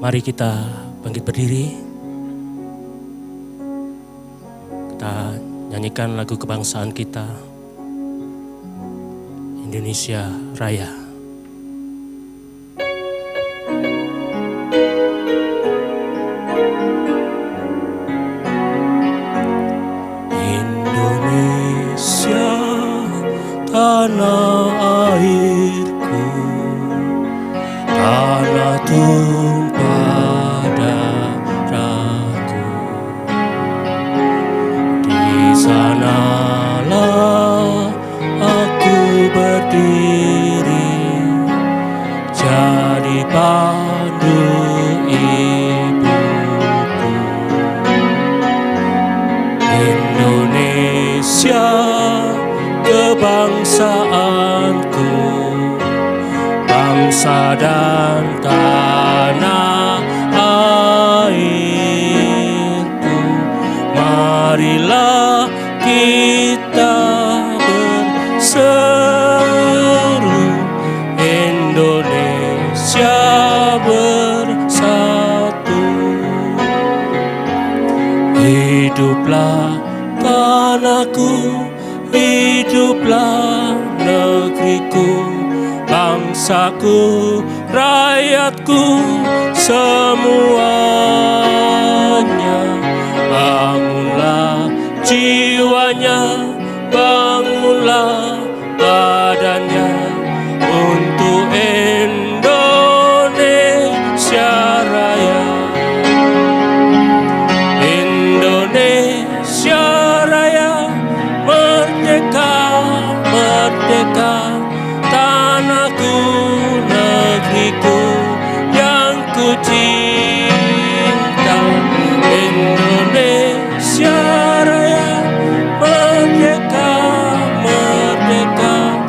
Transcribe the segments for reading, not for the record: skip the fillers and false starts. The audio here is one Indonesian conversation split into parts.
Mari kita bangkit berdiri. Kita nyanyikan lagu kebangsaan kita, Indonesia Raya. Indonesia, tanah airku, tanah tumpah darahku. Di sanalah aku berdiri, jadi pandu ibuku. Indonesia, kebangsaanku, bangsa dan tanah airku. Marilah kita berseru, Indonesia bersatu. Hiduplah tanahku, hiduplah negeriku, bangsaku, rakyatku, semuanya. Bangunlah jiwanya, bangunlah badannya untuk Indonesia Raya. Indonesia Raya, merdeka, merdeka, tanahku, negeriku yang ku cinta. Indonesia Raya, merdeka, merdeka,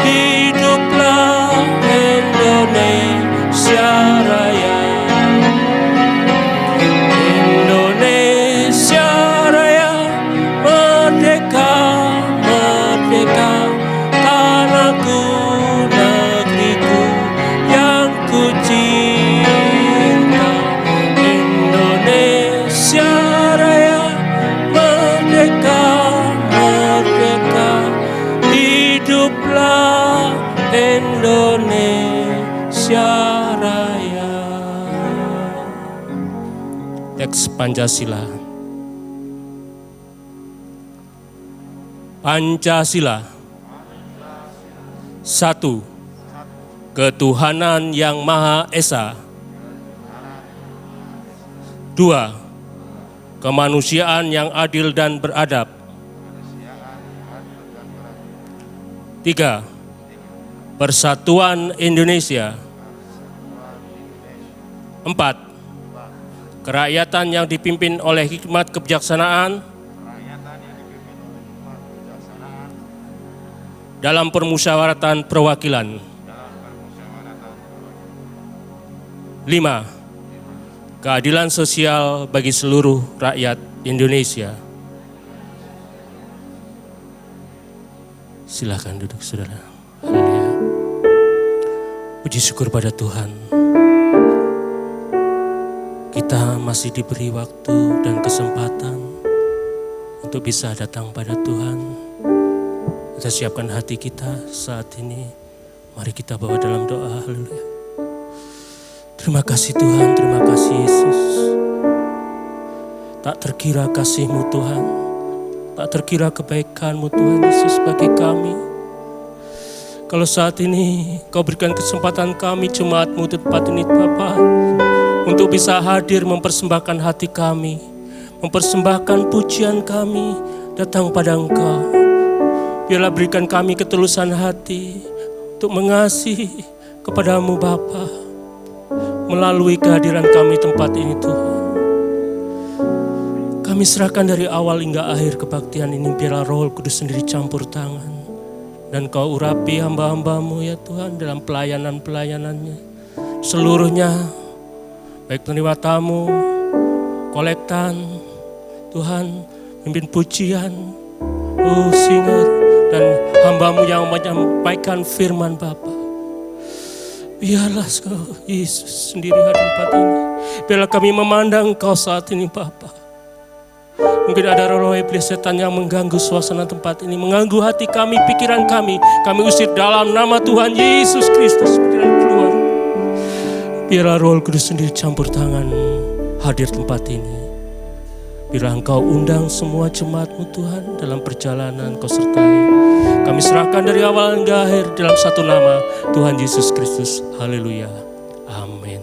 hiduplah Indonesia Raya. Indonesia Raya, merdeka, merdeka, tanahku, negeriku yang ku cinta. Indonesia Raya, merdeka, merdeka, hiduplah Indonesia Raya. Teks Pancasila. Pancasila. 1. Ketuhanan yang Maha Esa. 2. Kemanusiaan yang adil dan beradab. 3. Persatuan Indonesia. 4. Kerakyatan yang dipimpin oleh hikmat kebijaksanaan dalam permusyawaratan perwakilan. 5. Keadilan sosial bagi seluruh rakyat Indonesia. Silakan duduk, saudara. Haleluya. Puji syukur pada Tuhan. Kita masih diberi waktu dan kesempatan untuk bisa datang pada Tuhan. Kita siapkan hati kita saat ini. Mari kita bawa dalam doa. Haleluya. Terima kasih Tuhan, terima kasih Yesus. Tak terkira kasih-Mu Tuhan, tak terkira kebaikan-Mu Tuhan Yesus bagi kami. Kalau saat ini Kau berikan kesempatan kami, jemaat-Mu tempat ini Bapa, untuk bisa hadir mempersembahkan hati kami, mempersembahkan pujian kami datang pada Engkau. Biarlah berikan kami ketulusan hati untuk mengasihi kepada-Mu Bapa, melalui kehadiran kami tempat ini Tuhan. Kami serahkan dari awal hingga akhir kebaktian ini, biarlah Roh Kudus sendiri campur tangan. Dan Kau urapi hamba-hamba-Mu ya Tuhan dalam pelayanan-pelayanannya. Seluruhnya, baik penerima tamu, kolektan, Tuhan, pimpin pujian, singer, dan hamba-Mu yang menyampaikan firman Bapa. Biarlah Yesus sendiri hadir di tempat ini. Biarlah kami memandang Engkau saat ini Bapa. Mungkin ada roh iblis setan yang mengganggu suasana tempat ini, mengganggu hati kami, pikiran kami. Kami usir dalam nama Tuhan Yesus Kristus. Pikiran keluar. Biarlah Roh Kudus sendiri campur tangan hadir tempat ini. Biarlah Engkau undang semua jemaat-Mu Tuhan dalam perjalanan Kau sertai. Kami serahkan dari awal hingga akhir dalam satu nama Tuhan Yesus Kristus. Haleluya. Amin.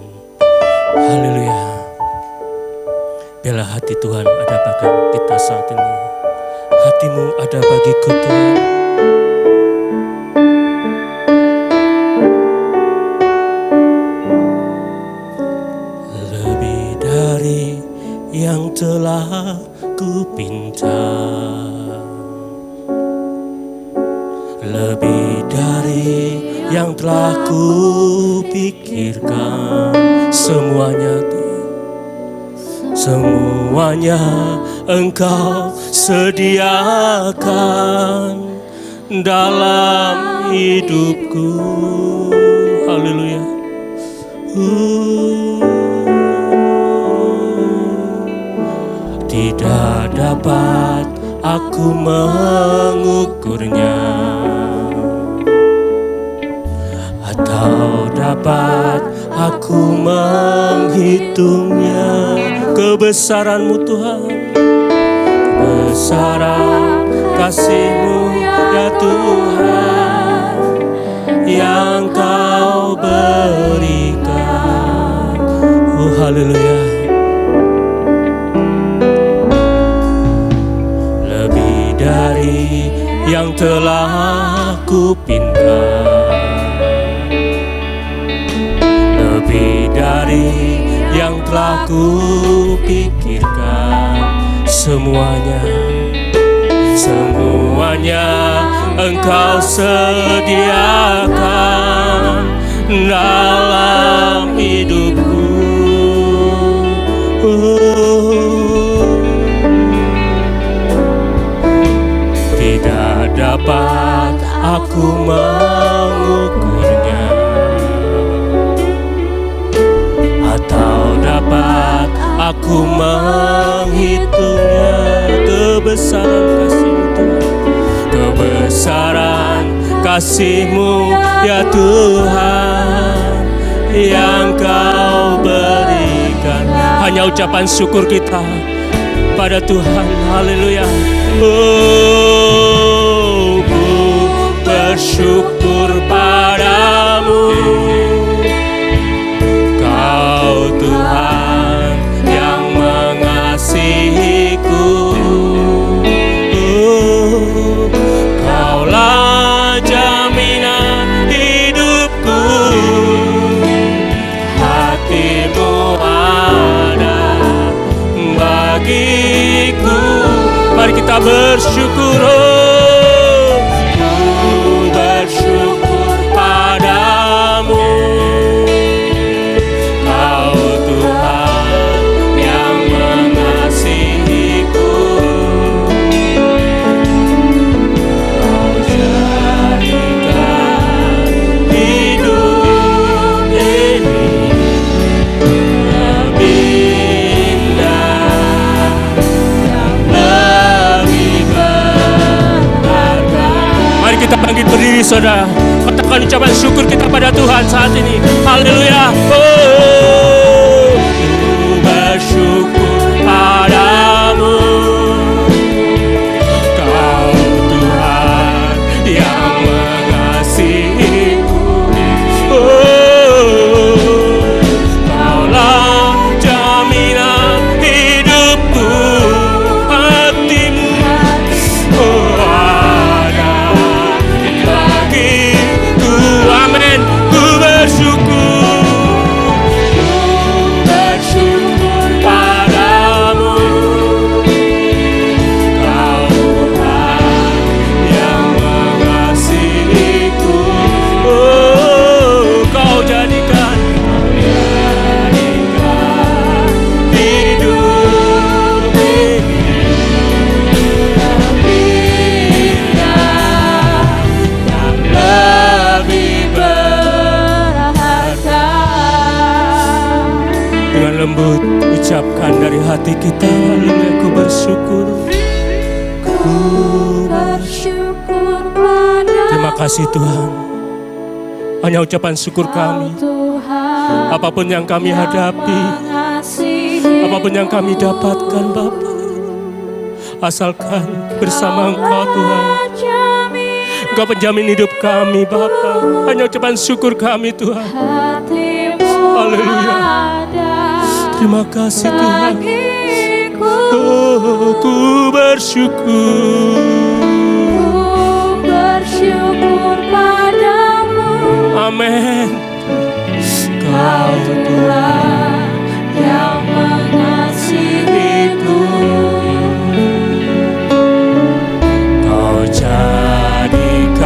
Haleluya. Biarlah hati Tuhan ada bagi kita saat ini. Hati-Mu ada bagiku Tuhan. Lebih dari yang telah ku pinta, lebih dari yang telah ku pikirkan, semuanya Tuhan. Semuanya Engkau sediakan dalam hidupku. Haleluya. Tidak dapat aku mengukurnya, atau dapat aku menghitungnya. Kebesaran-Mu Tuhan, kebesaran kasih-Mu ya Tuhan, yang Kau berikan. Oh haleluya. Lebih dari yang telah ku pinta, lebih dari yang telah ku pikirkan, semuanya Engkau sediakan dalam hidupku. Tidak dapat aku mengukurnya, atau dapat aku menghitungnya. Kebesaran kasih-Mu Tuhan, kebesaran kasih-Mu ya Tuhan, yang Kau berikan. Hanya ucapan syukur kita pada Tuhan. Haleluya. Oh, ku bersyukur padamu, Kau Tuhan yang mengasihiku. Oh, Kaulah jaminan hidupku, hati-Mu ada bagiku. Mari kita bersyukur. Ku bersyukur padamu, Kau Tuhan yang mengasihiku. Kau jadikan hidup ini lebih indah, lebih berharga. Mari kita bangkit berdiri saudara. Katakan ucapan syukur kita pada Tuhan saat ini. Haleluya. Oh, ku bersyukur padamu, Kau Tuhan yang mengasihiku. Oh, Kaulah jaminan hidupku, hati-Mu ada bagiku. Amin. Ku bersyukur. lembut ucapkan dari hati kita, haleluya, ku bersyukur. Ku bersyukur padamu. Terima kasih Tuhan. Hanya ucapan syukur kami. Apapun yang kami hadapi, apapun yang kami dapatkan Bapa, asalkan bersama Engkau Tuhan. Engkau penjamin hidup kami Bapa. Hanya ucapan syukur kami Tuhan. Haleluya. Terima kasih Tuhan. Oh, ku bersyukur. Ku bersyukur padamu. Amin. Kau Tuhan yang mengasihiku. Kau jadikan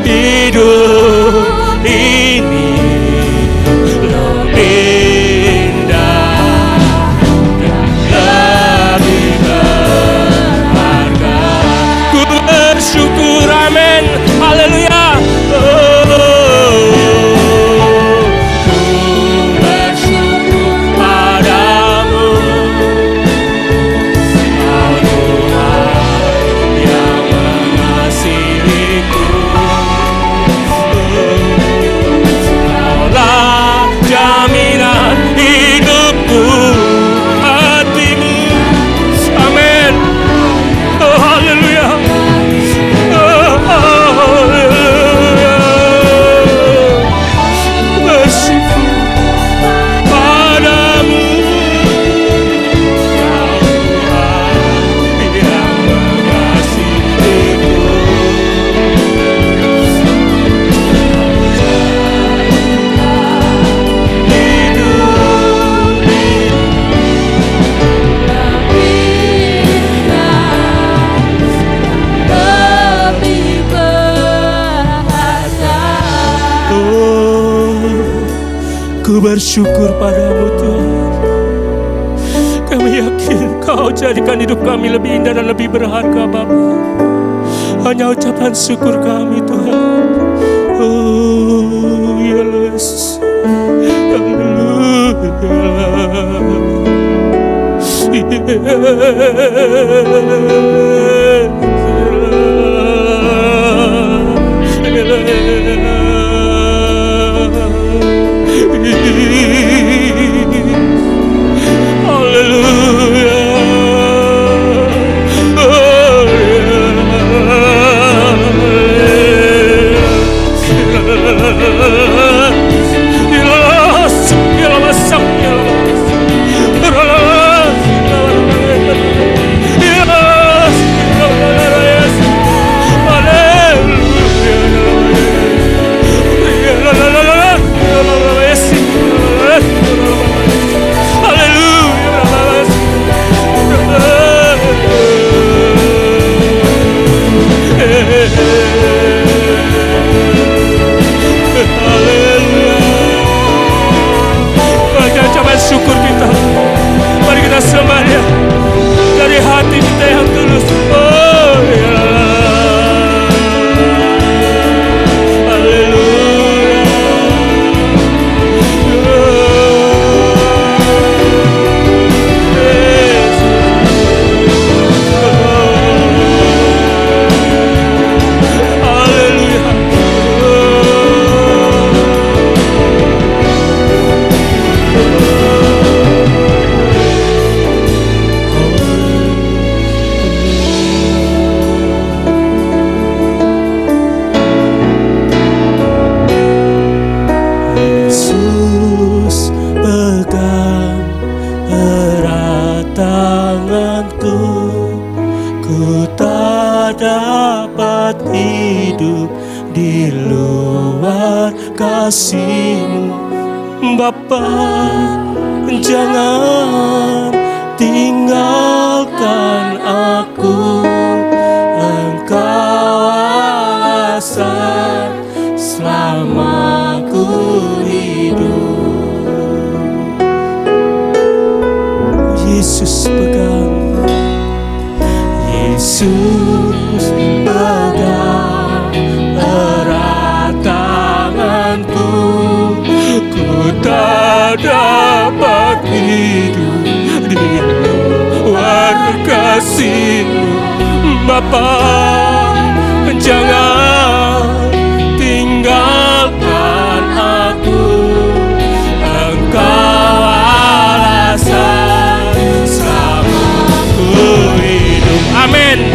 hidup ini lebih indah dan lebih berharga. Ku bersyukur, amin, haleluya. Ku bersyukur padamu Tuhan. Kami yakin Kau jadikan hidup kami lebih indah dan lebih berharga Bapa. Hanya ucapan syukur kami Tuhan. Oh ya Yesus, syukur kita. Mari kita sembah Dia dari hati kita yang tulus. Oh ya, haleluya. Yesus pegang erat tanganku, ku tak dapat hidup di luar kasih-Mu. Bapa, jangan tinggalkan aku, Engkau alasan selama ku hidup. Yesus pegang, Yesus pegang erat tanganku, ku tak dapat kasih-Mu. Bapa, jangan tinggalkan aku. Engkau alasan selama ku hidup. Amin.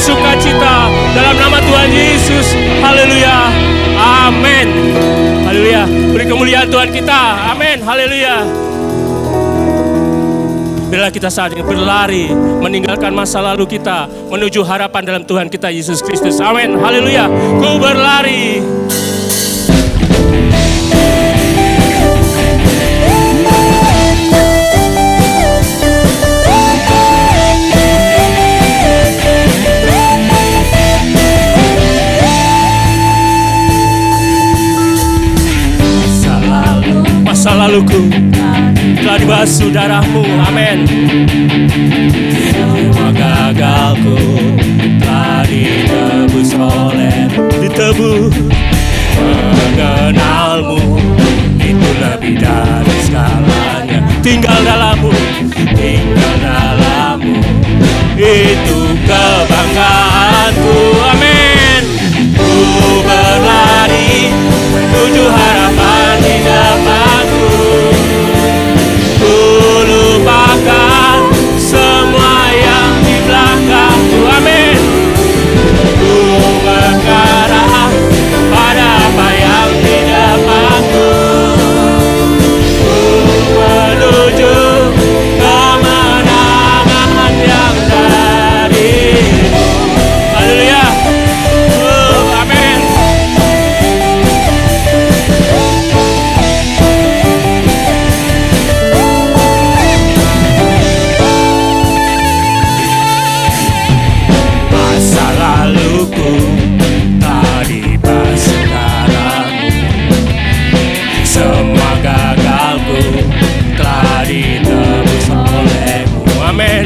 Sukacita dalam nama Tuhan Yesus. Haleluya. Amin. Haleluya. Beri kemuliaan Tuhan kita. Amin. Haleluya. Bila kita saat ini berlari meninggalkan masa lalu kita menuju harapan dalam Tuhan kita Yesus Kristus. Amin. Haleluya. Ku berlari. Masa laluku telah dibasuh darah-Mu. Amin. Semua gagalku telah ditebus mengenal-Mu itu lebih dari segalanya. Tinggal dalam-Mu itu kebanggaanku. Amin. Ku berlari menuju harapan di depanku. Ku lupakan semua yang di belakangku. Amin. Ku mengarah pada apa yang di depanku. Ku menuju kemenangan yang dari-Mu. Haleluya. Amin. Masa laluku tadi basuh darah-Mu. Semua gagalku telah ditebus oleh-Mu. Amin.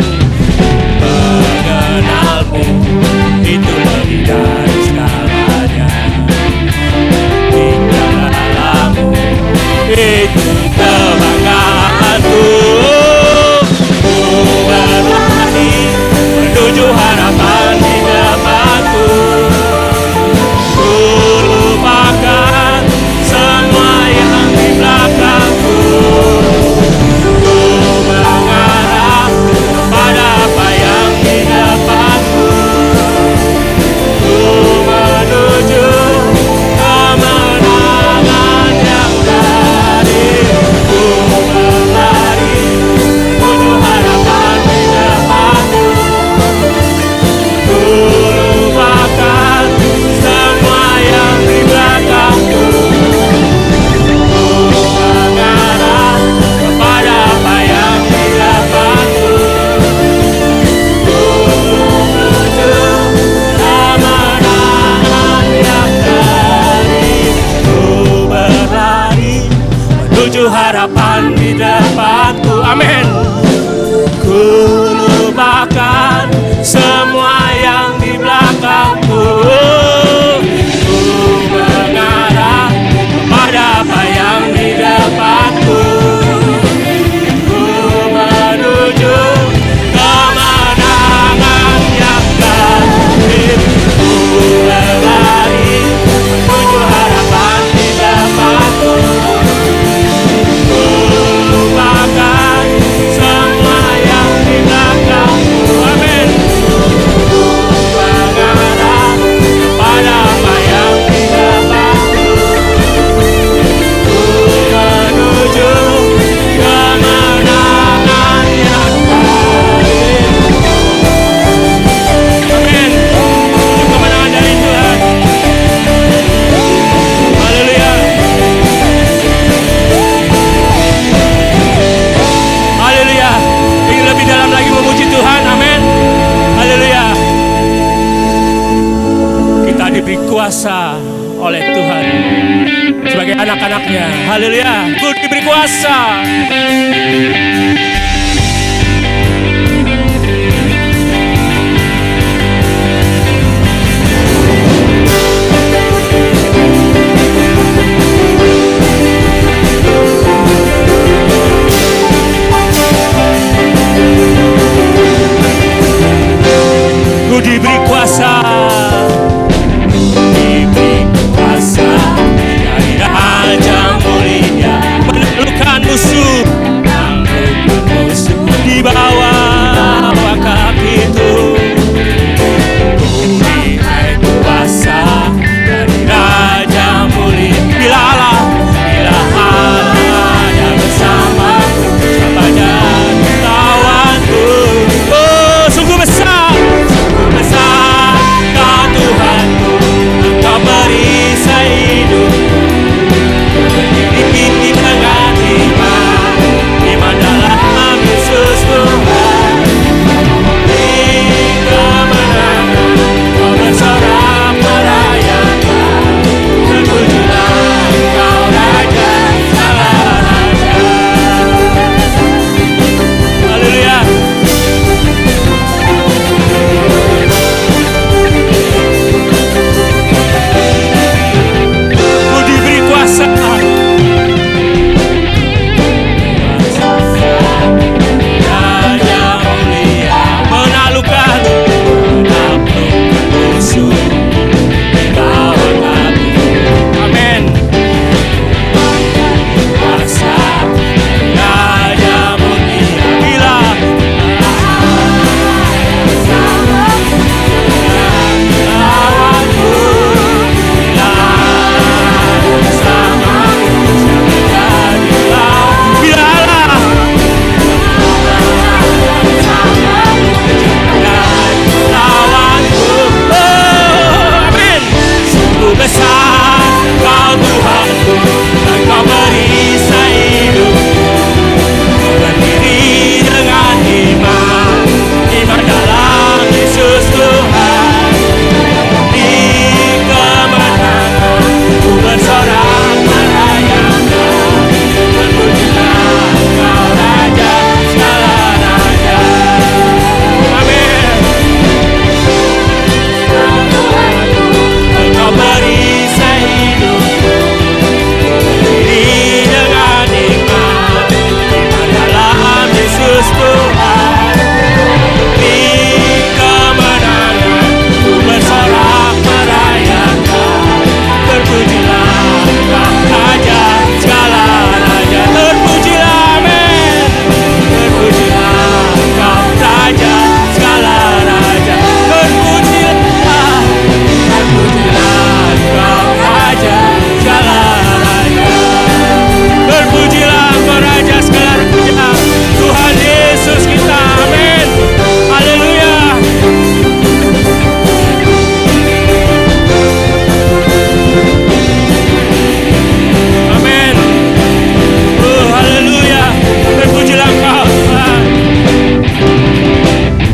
Mengenal-Mu itu lebih dari segalanya. Tinggal dalam-Mu itu kebanggaanku. Ku berlari menuju harapan di depanku. Ku lupakan semua yang di belakangku. Ku mengarah pada apa yang di depanku. Ku menuju kemenangan yang dari-Mu. Ku berlari menuju harapan di depanku. Ku lupakan semua yang di belakangku. Ku mengarah kepada apa yang di depanku. Ku menuju kemenangan yang dari-Mu. Ku berlari menuju harapan di depanku. Amin. Ku lupakan semua yang di belakangku. Ku mengarah pada apa yang di depanku. Ku menuju kemenangan yang dari-Mu. Ku berlari menuju harapan di depanku. Ku lupakan semua yang di belakangku. Amin. kuasa oleh Tuhan sebagai anak-anaknya. Haleluya, Ku diberi kuasa. Ku diberi kuasa, diberi kuasa dari Raja Mulia, menaklukkan musuh, di bawah kaki Tuhan. Ku diberi kuasa dari Raja Mulia. Bila Allah ada bersamaku, siapanya lawanku. Oh, sungguh besar Kau Tuhanku, Engkau perisai hidupku. Berdiri dengan iman dalam Yesus Tuhan. Di kemenangan Kau bersorak merayakan. Terpujilah Engkau Raja segala raja. Haleluya. Ku diberi kuasa, Raja Mulia, menaklukkan musuh di bawah kaki. Amin. Kuasa Raja Mulia, bila lawanku, bila bersamaku, siapa jadi lawan? Bila Allah lawanku. Oh, amin. Sungguh besar Kau Tuhanku, Engkau perisai hidupku. Berdiri dengan iman dalam Yesus Tuhan. Di kemenangan Ku bersorak merayakan. Terpujilah Engkau Raja segala raja. Amin. Engkau perisai hidupku. Berdiri dengan iman dalam Yesus Tuhan. Di kemenangan Ku bersorak merayakan. Terpujilah Engkau Raja segala raja. Terpujilah, amin. Terpujilah Engkau Raja segala raja. Terpujilah Engkau Raja segala raja. Terpujilah Engkau Raja segala raja, Tuhan Yesus kita. Amin. Haleluya. Amin. Oh, haleluya. Terpujilah Engkau Tuhan.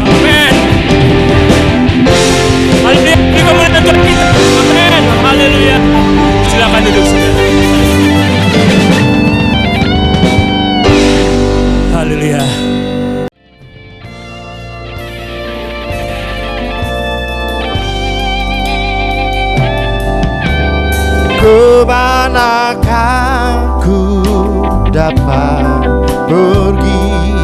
Amin. Haleluya. Ini kemuliaan Tuhan kita. Amin. Haleluya. Silakan duduk saudara. Haleluya. Kemanakah ku dapat pergi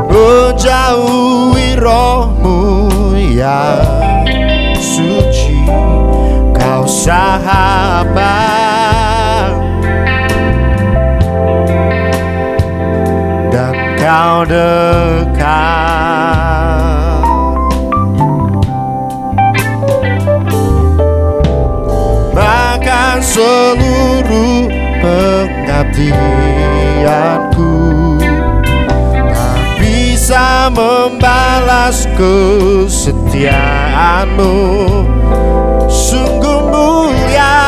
menjauhi rohmu yang suci? Kau sahabat dan Kau dekat. Bahkan seluruh pengabdianku tak bisa membalas kesetiaanmu. Sungguh mulia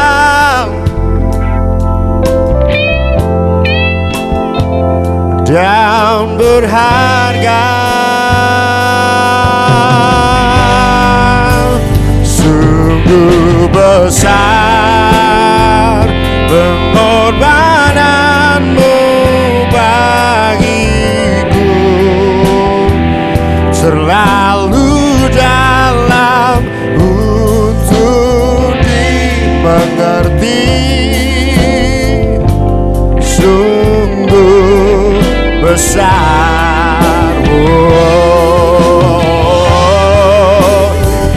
dan berharga. Sungguh besar pengorbananmu bagiku, terlalu dalam untuk dimengerti, sungguh besar,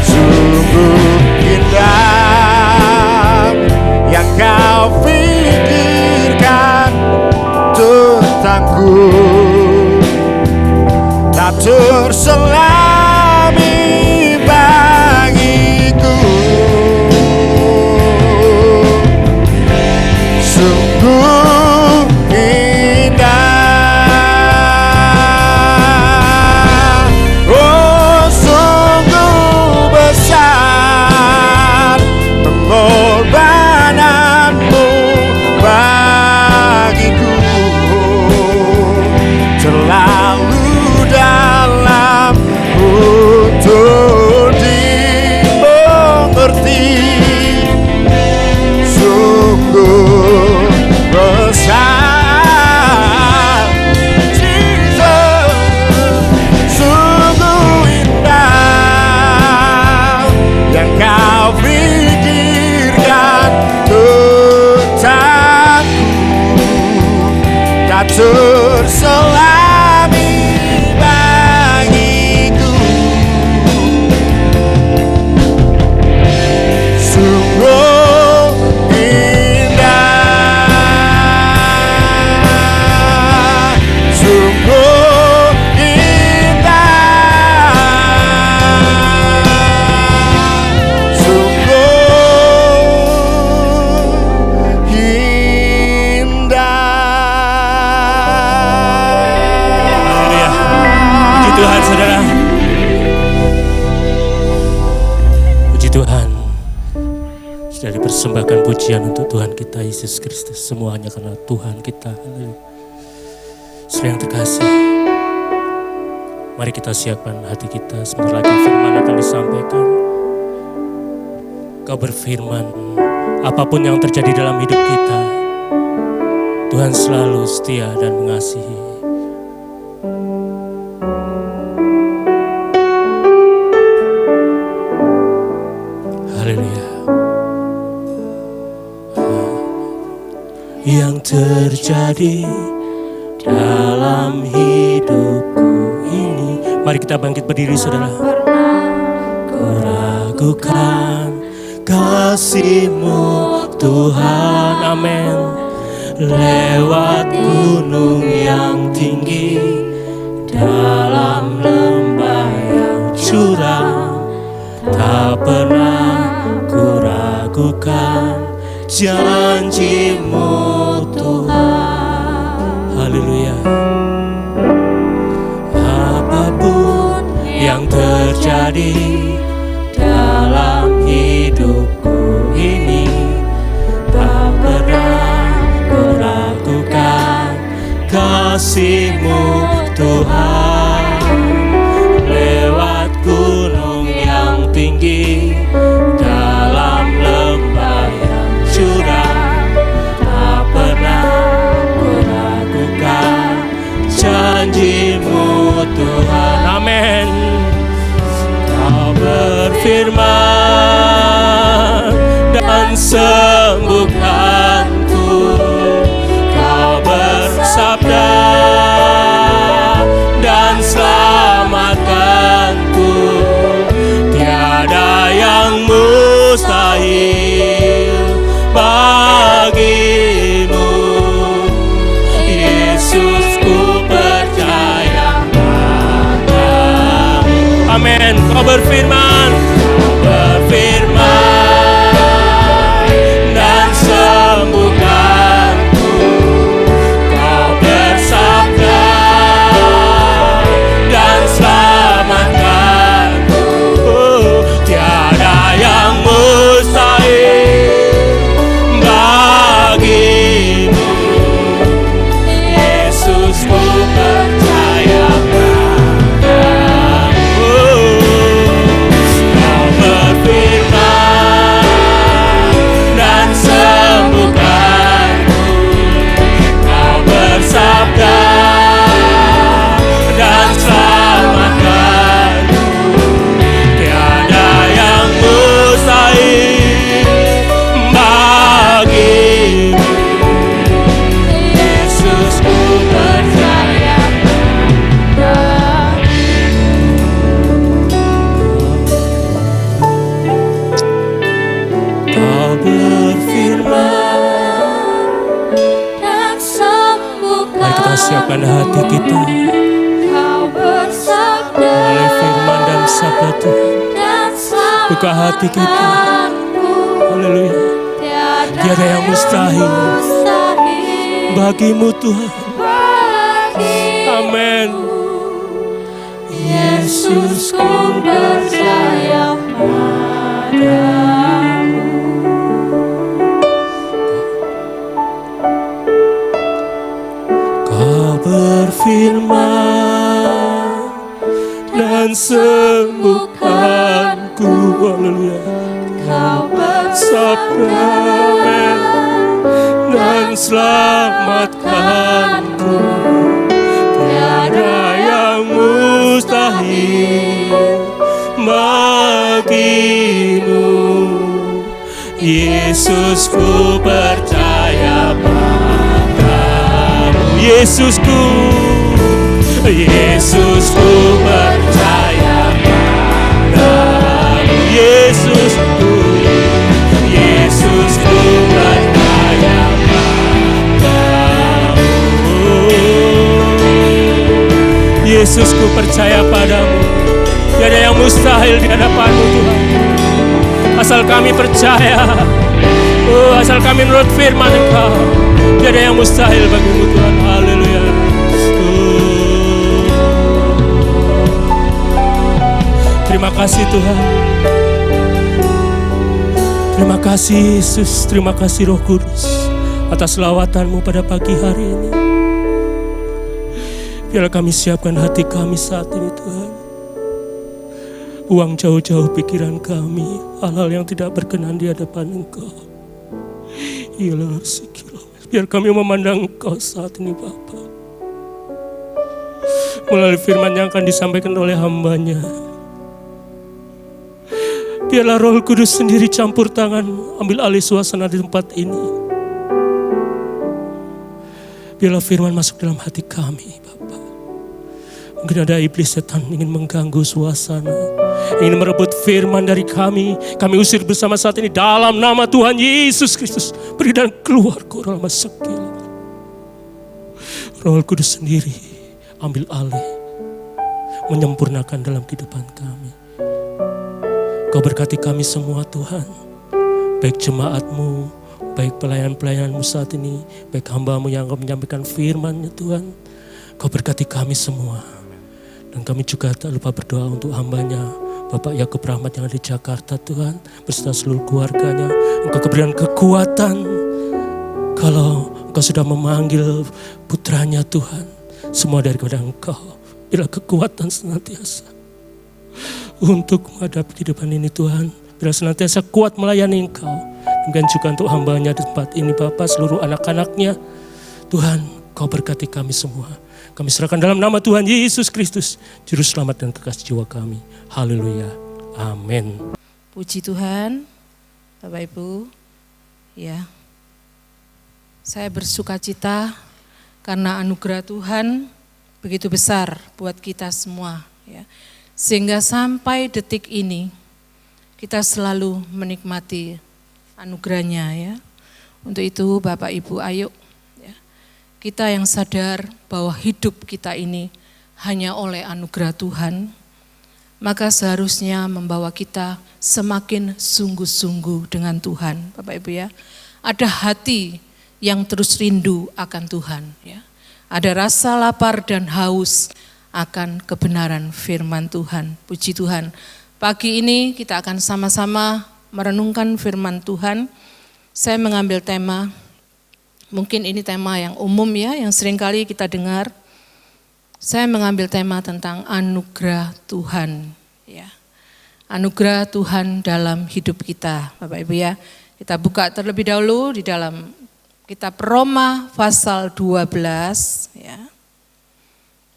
sungguh indah yang kau pikirkan tentangku, tak terselami bagiku, sungguh indah, oh sungguh besar pengorbananmu bagiku, terlalu dalam untuk dimengerti, sungguh besar, Jesus, sungguh indah yang kau pikirkan tentangku, tak terselami bagiku, sungguh indah, sungguh indah, sungguh indah. Haleluya. Puji Tuhan, saudara. Puji Tuhan. Sudah dipersembahkan pujian untuk Tuhan kita Yesus Kristus. Semuanya karena Tuhan kita. Haleluya. Saudara yang terkasih, mari kita siapkan hati kita. Sebentar lagi firman akan disampaikan. Kau berfirman, apapun yang terjadi dalam hidup kita, Tuhan selalu setia dan mengasihi. Haleluya. Yang terjadi dalam hidupku ini. Mari kita bangkit berdiri, saudara. Ku ragukan kasih-Mu Tuhan, amin. Lewat gunung yang tinggi, dalam lembah yang curam, tak pernah ku ragukan janji-Mu Tuhan. Haleluya. Apapun yang terjadi dalam hidupku ini, tak pernah ku ragukan kasih-Mu Tuhan. Lewat gunung yang tinggi, dalam lembah yang curam, tak pernah ku ragukan janji-Mu Tuhan, amin. Kau berfirman dan sembuhkanku, Kau bersabda dan selamatkanku. Tiada yang mustahil bagi-Mu, Yesus, ku percaya padamu. Amin. Kau berfirman, dan sembuhkanku. Kau bersabda dan selamatkanku. Tiada yang mustahil bagi-Mu, Yesus, ku percaya padamu. Mari kita siapkan hati kita Kau bersabda oleh firman dan sabda Tuhan. dan Buka hati kita. selamatku. Haleluya. Tiada yang mustahil bagimu Tuhan. Amin. Yesus, ku percaya padamu. Kau berfirman dan sembuhkanku. Haleluya. Kau Sabda dan selamatkanku. Tiada yang mustahil bagimu. Yesusku percaya padamu. Yesusku percaya padamu. Yesusku percaya padamu. Yesusku percaya padamu. Tiada yang mustahil di hadapanmu Tuhan. Asal kami percaya, asal kami menurut firman Engkau, tiada yang mustahil bagimu Tuhan. Haleluya. Terima kasih Tuhan. Terima kasih Yesus, terima kasih Roh Kudus atas lawatan-Mu pada pagi hari ini. Biarlah kami siapkan hati kami saat ini Tuhan. Buang jauh-jauh pikiran kami, hal-hal yang tidak berkenan di hadapan Engkau. Biar kami memandang Engkau saat ini Bapa. Melalui firman yang akan disampaikan oleh hamba-Nya. Biarlah Roh Kudus sendiri campur tangan, ambil alih suasana di tempat ini. Biarlah firman masuk dalam hati kami, Bapa. Mungkin ada iblis setan ingin mengganggu suasana, ingin merebut firman dari kami. Kami usir bersama saat ini dalam nama Tuhan Yesus Kristus. Pergi dan keluar Roh Kudus sendiri ambil alih, menyempurnakan dalam kehidupan kami. Kau berkati kami semua Tuhan, baik jemaat-Mu, baik pelayan-pelayan-Mu saat ini, baik hamba-Mu yang akan menyampaikan firman-Nya Tuhan. Kau berkati kami semua. Dan kami juga tak lupa berdoa untuk hamba-Nya, Bapak Yakub Rahmat yang ada di Jakarta Tuhan, beserta seluruh keluarganya. Engkau berikan kekuatan, kalau Engkau sudah memanggil putranya Tuhan, semua daripada Engkau. Bila kekuatan senantiasa untuk menghadapi kehidupan ini Tuhan. Bila senantiasa kuat melayani Engkau. Demikian juga untuk hamba-Nya di tempat ini Bapa, seluruh anak-anak-Nya. Tuhan, Kau berkati kami semua. Kami serahkan dalam nama Tuhan Yesus Kristus, Juru Selamat dan Kekasih jiwa kami. Haleluya. Amin. Puji Tuhan, Bapak Ibu. Ya, saya bersuka cita karena anugerah Tuhan begitu besar buat kita semua. Ya. Sehingga sampai detik ini kita selalu menikmati anugerahnya ya. Untuk itu Bapak Ibu ayo ya, kita yang sadar bahwa hidup kita ini hanya oleh anugerah Tuhan, maka seharusnya membawa kita semakin sungguh-sungguh dengan Tuhan. Bapak Ibu ya, ada hati yang terus rindu akan Tuhan ya. Ada rasa lapar dan haus akan kebenaran firman Tuhan. Puji Tuhan. Pagi ini kita akan sama-sama merenungkan firman Tuhan. Saya mengambil tema, mungkin ini tema yang umum ya, yang seringkali kita dengar. Saya mengambil tema tentang anugerah Tuhan. Ya. Anugerah Tuhan dalam hidup kita, Bapak Ibu ya. Kita buka terlebih dahulu di dalam kitab Roma pasal 12 ya.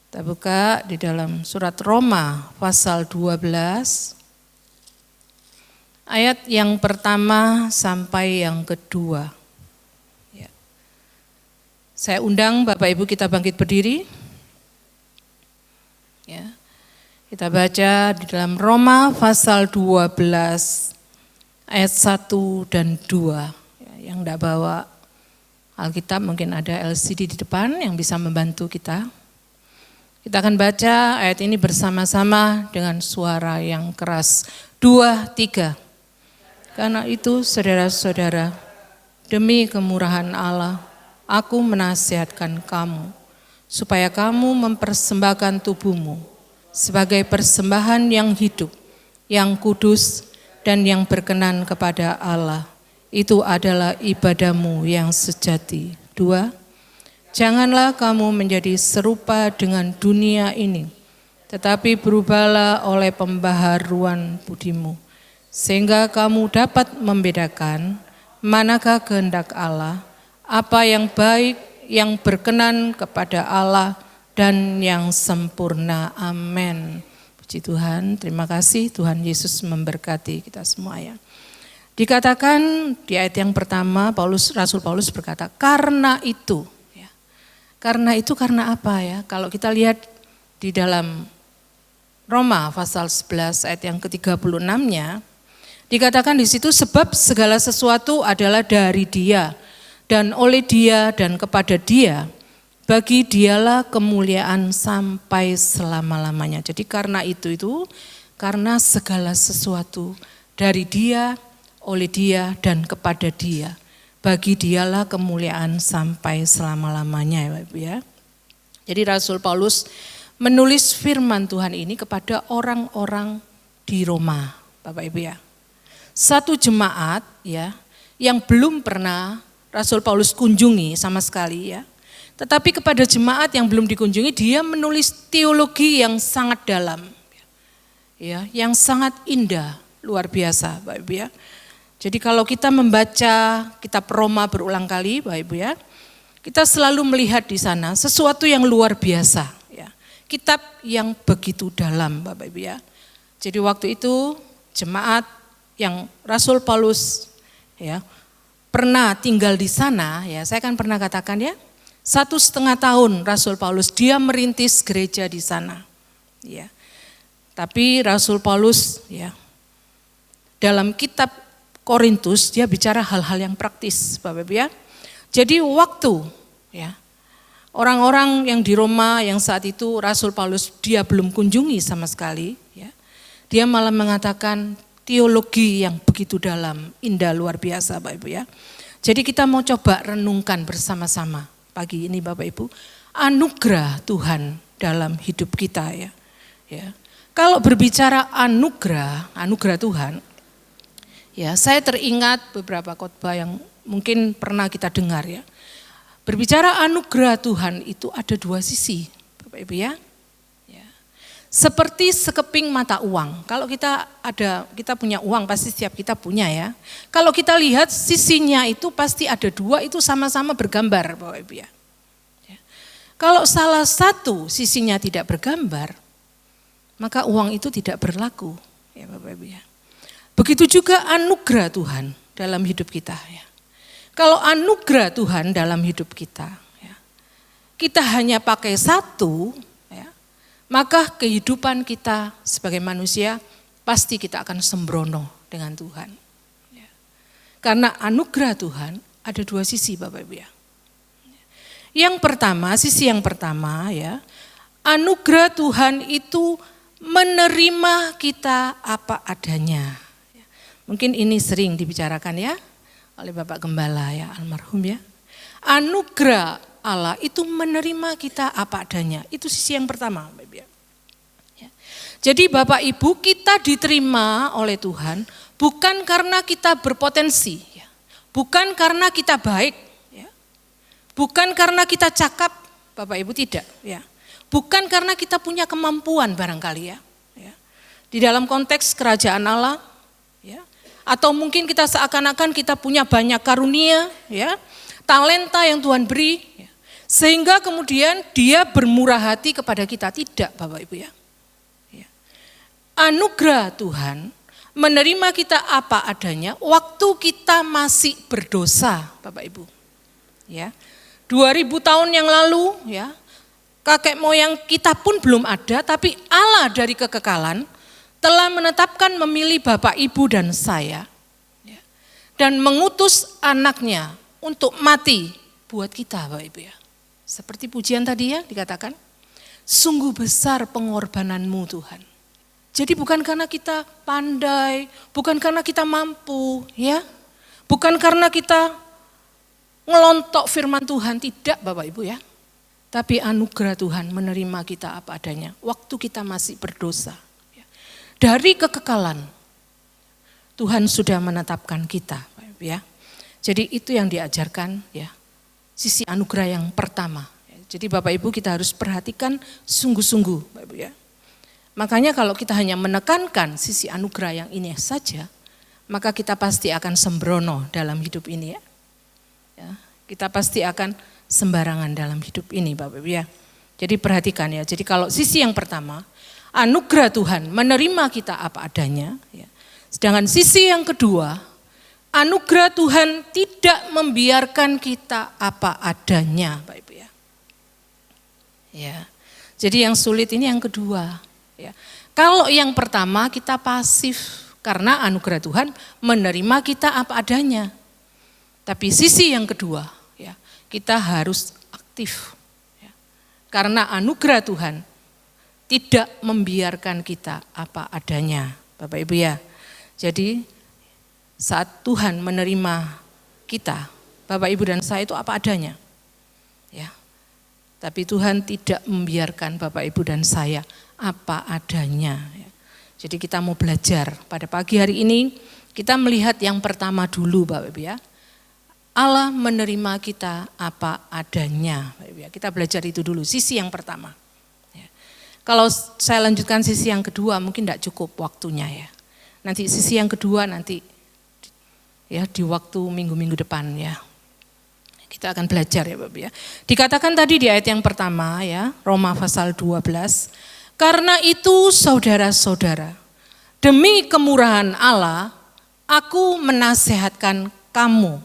Kita buka di dalam surat Roma pasal 12 ayat yang pertama sampai yang kedua. Ya. Saya undang Bapak Ibu kita bangkit berdiri. Ya. Kita baca di dalam Roma pasal 12 ayat 1 dan 2. Ya, yang tidak bawa Alkitab, mungkin ada LCD di depan yang bisa membantu kita. Kita akan baca ayat ini bersama-sama dengan suara yang keras. 2, 3. Karena itu saudara-saudara, demi kemurahan Allah, aku menasihatkan kamu, supaya kamu mempersembahkan tubuhmu sebagai persembahan yang hidup, yang kudus, dan yang berkenan kepada Allah. Itu adalah ibadahmu yang sejati. 2, janganlah kamu menjadi serupa dengan dunia ini, tetapi berubahlah oleh pembaharuan budimu, sehingga kamu dapat membedakan manakah kehendak Allah, apa yang baik, yang berkenan kepada Allah, dan yang sempurna. Amin. Puji Tuhan, terima kasih. Tuhan Yesus memberkati kita semua ya. Dikatakan di ayat yang pertama, Rasul Paulus berkata, karena itu. Ya. Karena itu karena apa ya? Kalau kita lihat di dalam Roma pasal 11 ayat yang ke-36-nya, dikatakan di situ, sebab segala sesuatu adalah dari Dia, dan oleh Dia, dan kepada Dia. Bagi Dialah kemuliaan sampai selama-lamanya. Jadi karena itu karena segala sesuatu dari Dia, oleh Dia, dan kepada Dia. Bagi Dialah kemuliaan sampai selama-lamanya ya Bapak ya. Jadi Rasul Paulus menulis firman Tuhan ini kepada orang-orang di Roma, Bapak Ibu ya. Satu jemaat ya yang belum pernah Rasul Paulus kunjungi sama sekali ya. Tetapi kepada jemaat yang belum dikunjungi, dia menulis teologi yang sangat dalam, ya, yang sangat indah, luar biasa, Bapak Ibu ya. Jadi kalau kita membaca kitab Roma berulang kali, Bapak Ibu ya, kita selalu melihat di sana sesuatu yang luar biasa, ya. Kitab yang begitu dalam, Bapak Ibu ya. Jadi waktu itu jemaat yang Rasul Paulus ya pernah tinggal di sana, ya, saya kan pernah katakan ya. 1,5 tahun Rasul Paulus dia merintis gereja di sana, ya. Tapi Rasul Paulus, ya, dalam kitab Korintus dia bicara hal-hal yang praktis, Bapak Ibu ya. Jadi waktu, ya, orang-orang yang di Roma yang saat itu Rasul Paulus dia belum kunjungi sama sekali, ya, dia malah mengatakan teologi yang begitu dalam, indah, luar biasa, Bapak Ibu ya. Jadi kita mau coba renungkan bersama-sama pagi ini Bapak Ibu, anugerah Tuhan dalam hidup kita ya. Ya. Kalau berbicara anugerah Tuhan, ya saya teringat beberapa khotbah yang mungkin pernah kita dengar ya. Berbicara anugerah Tuhan itu ada dua sisi, Bapak Ibu ya. Ya. Seperti sekeping mata uang. Kalau kita punya uang pasti setiap kita punya ya. Kalau kita lihat sisinya itu pasti ada dua, itu sama-sama bergambar Bapak Ibu ya. Kalau salah satu sisinya tidak bergambar, maka uang itu tidak berlaku ya Bapak Ibu ya. Begitu juga anugerah Tuhan dalam hidup kita ya. Kalau anugerah Tuhan dalam hidup kita ya, kita hanya pakai satu ya, maka kehidupan kita sebagai manusia pasti kita akan sembrono dengan Tuhan. Ya. Karena anugerah Tuhan ada dua sisi Bapak Ibu ya. Yang pertama, sisi yang pertama ya, anugerah Tuhan itu menerima kita apa adanya. Mungkin ini sering dibicarakan ya oleh Bapak Gembala ya, almarhum ya. Anugerah Allah itu menerima kita apa adanya, itu sisi yang pertama Bapak Ibu ya. Jadi Bapak Ibu kita diterima oleh Tuhan bukan karena kita berpotensi, ya. Bukan karena kita baik, bukan karena kita cakap, Bapak Ibu tidak, ya. Bukan karena kita punya kemampuan barangkali ya. Di dalam konteks kerajaan Allah, ya. Atau mungkin kita seakan-akan kita punya banyak karunia, ya, talenta yang Tuhan beri, ya. Sehingga kemudian Dia bermurah hati kepada kita, tidak, Bapak Ibu ya. Anugerah Tuhan menerima kita apa adanya waktu kita masih berdosa, Bapak Ibu, ya. 2000 tahun yang lalu ya, kakek moyang kita pun belum ada, tapi Allah dari kekekalan telah menetapkan memilih Bapak, Ibu dan saya ya, dan mengutus anaknya untuk mati buat kita Bapak Ibu ya. Seperti pujian tadi ya dikatakan, sungguh besar pengorbananmu Tuhan. Jadi bukan karena kita pandai, bukan karena kita mampu ya, bukan karena kita ngelontok firman Tuhan, tidak Bapak Ibu ya. Tapi anugerah Tuhan menerima kita apa adanya, waktu kita masih berdosa. Dari kekekalan, Tuhan sudah menetapkan kita Bapak Ibu ya. Jadi itu yang diajarkan ya. Sisi anugerah yang pertama. Jadi Bapak Ibu kita harus perhatikan sungguh-sungguh Bapak Ibu ya. Makanya kalau kita hanya menekankan sisi anugerah yang ini saja, maka kita pasti akan sembrono dalam hidup ini ya. Kita pasti akan sembarangan dalam hidup ini Bapak Ibu ya. Jadi perhatikan ya, jadi kalau sisi yang pertama, anugerah Tuhan menerima kita apa adanya. Ya. Sedangkan sisi yang kedua, anugerah Tuhan tidak membiarkan kita apa adanya, Bapak Ibu ya. Ya. Jadi yang sulit ini yang kedua. Ya. Kalau yang pertama kita pasif karena anugerah Tuhan menerima kita apa adanya. Tapi sisi yang kedua, ya, kita harus aktif. Ya. Karena anugerah Tuhan tidak membiarkan kita apa adanya, Bapak Ibu ya. Jadi saat Tuhan menerima kita, Bapak Ibu dan saya itu apa adanya. Ya. Tapi Tuhan tidak membiarkan Bapak Ibu dan saya apa adanya. Ya. Jadi kita mau belajar pada pagi hari ini, kita melihat yang pertama dulu Bapak Ibu ya. Allah menerima kita apa adanya. Bapak Ibu ya. Kita belajar itu dulu, sisi yang pertama. Ya. Kalau saya lanjutkan sisi yang kedua mungkin tidak cukup waktunya ya. Nanti sisi yang kedua nanti ya di waktu minggu-minggu depan ya. Kita akan belajar ya Bapak ya. Dikatakan tadi di ayat yang pertama ya, Roma pasal 12. Karena itu saudara-saudara, demi kemurahan Allah, aku menasehatkan kamu.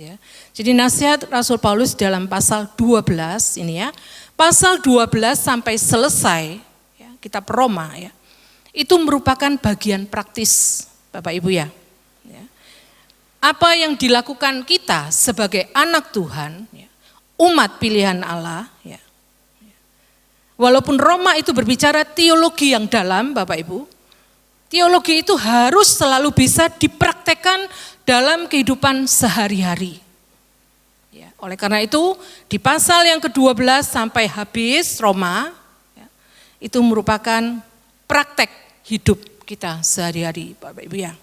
Ya. Jadi nasihat Rasul Paulus dalam pasal 12 ini ya. Pasal 12 sampai selesai ya, kitab Roma ya. Itu merupakan bagian praktis Bapak Ibu ya. Apa yang dilakukan kita sebagai anak Tuhan, umat pilihan Allah, walaupun Roma itu berbicara teologi yang dalam Bapak Ibu, teologi itu harus selalu bisa dipraktekkan dalam kehidupan sehari-hari. Oleh karena itu di pasal yang ke-12 sampai habis Roma, itu merupakan praktek hidup kita sehari-hari Bapak Ibu ya.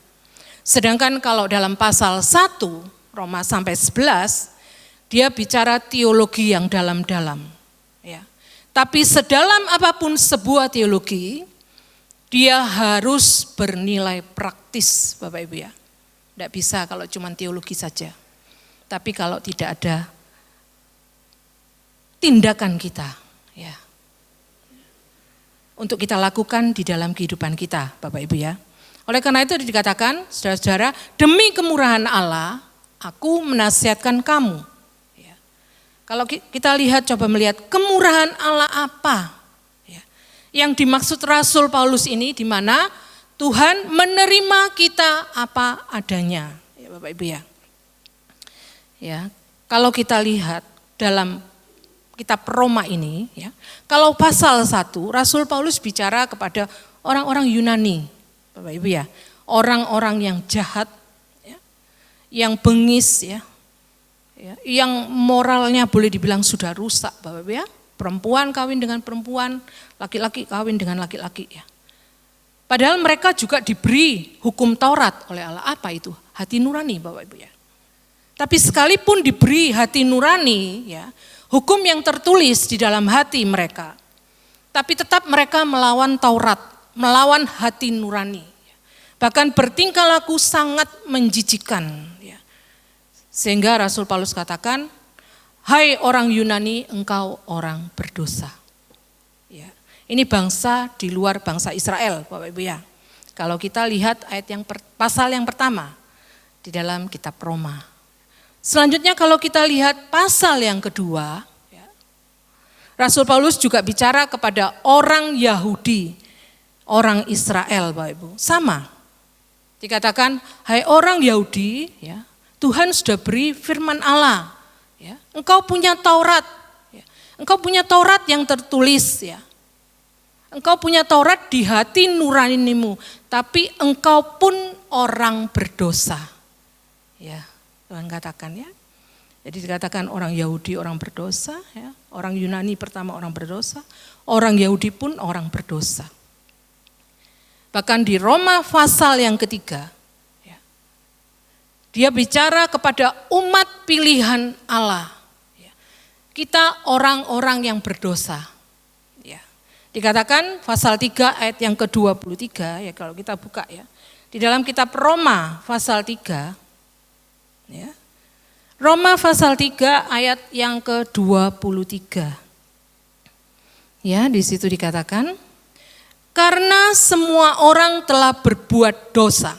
Sedangkan kalau dalam pasal 1 Roma sampai 11 dia bicara teologi yang dalam-dalam. Ya. Tapi sedalam apapun sebuah teologi dia harus bernilai praktis Bapak Ibu ya. Tidak bisa kalau cuma teologi saja. Tapi kalau tidak ada tindakan kita ya. Untuk kita lakukan di dalam kehidupan kita Bapak Ibu ya. Oleh karena itu dikatakan, saudara-saudara, demi kemurahan Allah, aku menasihatkan kamu. Ya. Kalau kita lihat, coba melihat kemurahan Allah apa? Ya. Yang dimaksud Rasul Paulus ini, di mana Tuhan menerima kita apa adanya. Ya, Bapak Ibu ya. Ya. Kalau kita lihat dalam kitab Roma ini, ya, kalau pasal 1, Rasul Paulus bicara kepada orang-orang Yunani. Bapak Ibu ya, orang-orang yang jahat, ya, yang bengis, ya, yang moralnya boleh dibilang sudah rusak, Bapak Ibu ya. Perempuan kawin dengan perempuan, laki-laki kawin dengan laki-laki. Ya. Padahal mereka juga diberi hukum Taurat oleh Allah. Apa itu? Hati nurani Bapak Ibu ya. Tapi sekalipun diberi hati nurani, ya, hukum yang tertulis di dalam hati mereka, tapi tetap mereka melawan Taurat. Melawan hati nurani, bahkan bertingkah laku sangat menjijikan. Sehingga Rasul Paulus katakan, hai orang Yunani, engkau orang berdosa. Ini bangsa di luar bangsa Israel, Bapak Ibu ya. Kalau kita lihat ayat yang pasal yang pertama di dalam kitab Roma. Selanjutnya kalau kita lihat pasal yang kedua, Rasul Paulus juga bicara kepada orang Yahudi. Orang Israel Bapak Ibu, sama. Dikatakan, hai orang Yahudi, ya, Tuhan sudah beri firman Allah Ya. Engkau punya Taurat. Ya. Engkau punya Taurat yang tertulis ya. Engkau punya Taurat di hati nuranimu, tapi engkau pun orang berdosa. Ya, Tuhan katakan ya. Jadi dikatakan orang Yahudi orang berdosa, ya. Orang Yunani pertama orang berdosa, orang Yahudi pun orang berdosa. Bahkan di Roma pasal yang ketiga, ya, dia bicara kepada umat pilihan Allah. Ya. Kita orang-orang yang berdosa. Dikatakan pasal 3 ayat yang ke-23 ya kalau kita buka ya. Di dalam kitab Roma pasal 3 ya. Roma pasal 3 ayat yang ke-23. Ya, di situ dikatakan karena semua orang telah berbuat dosa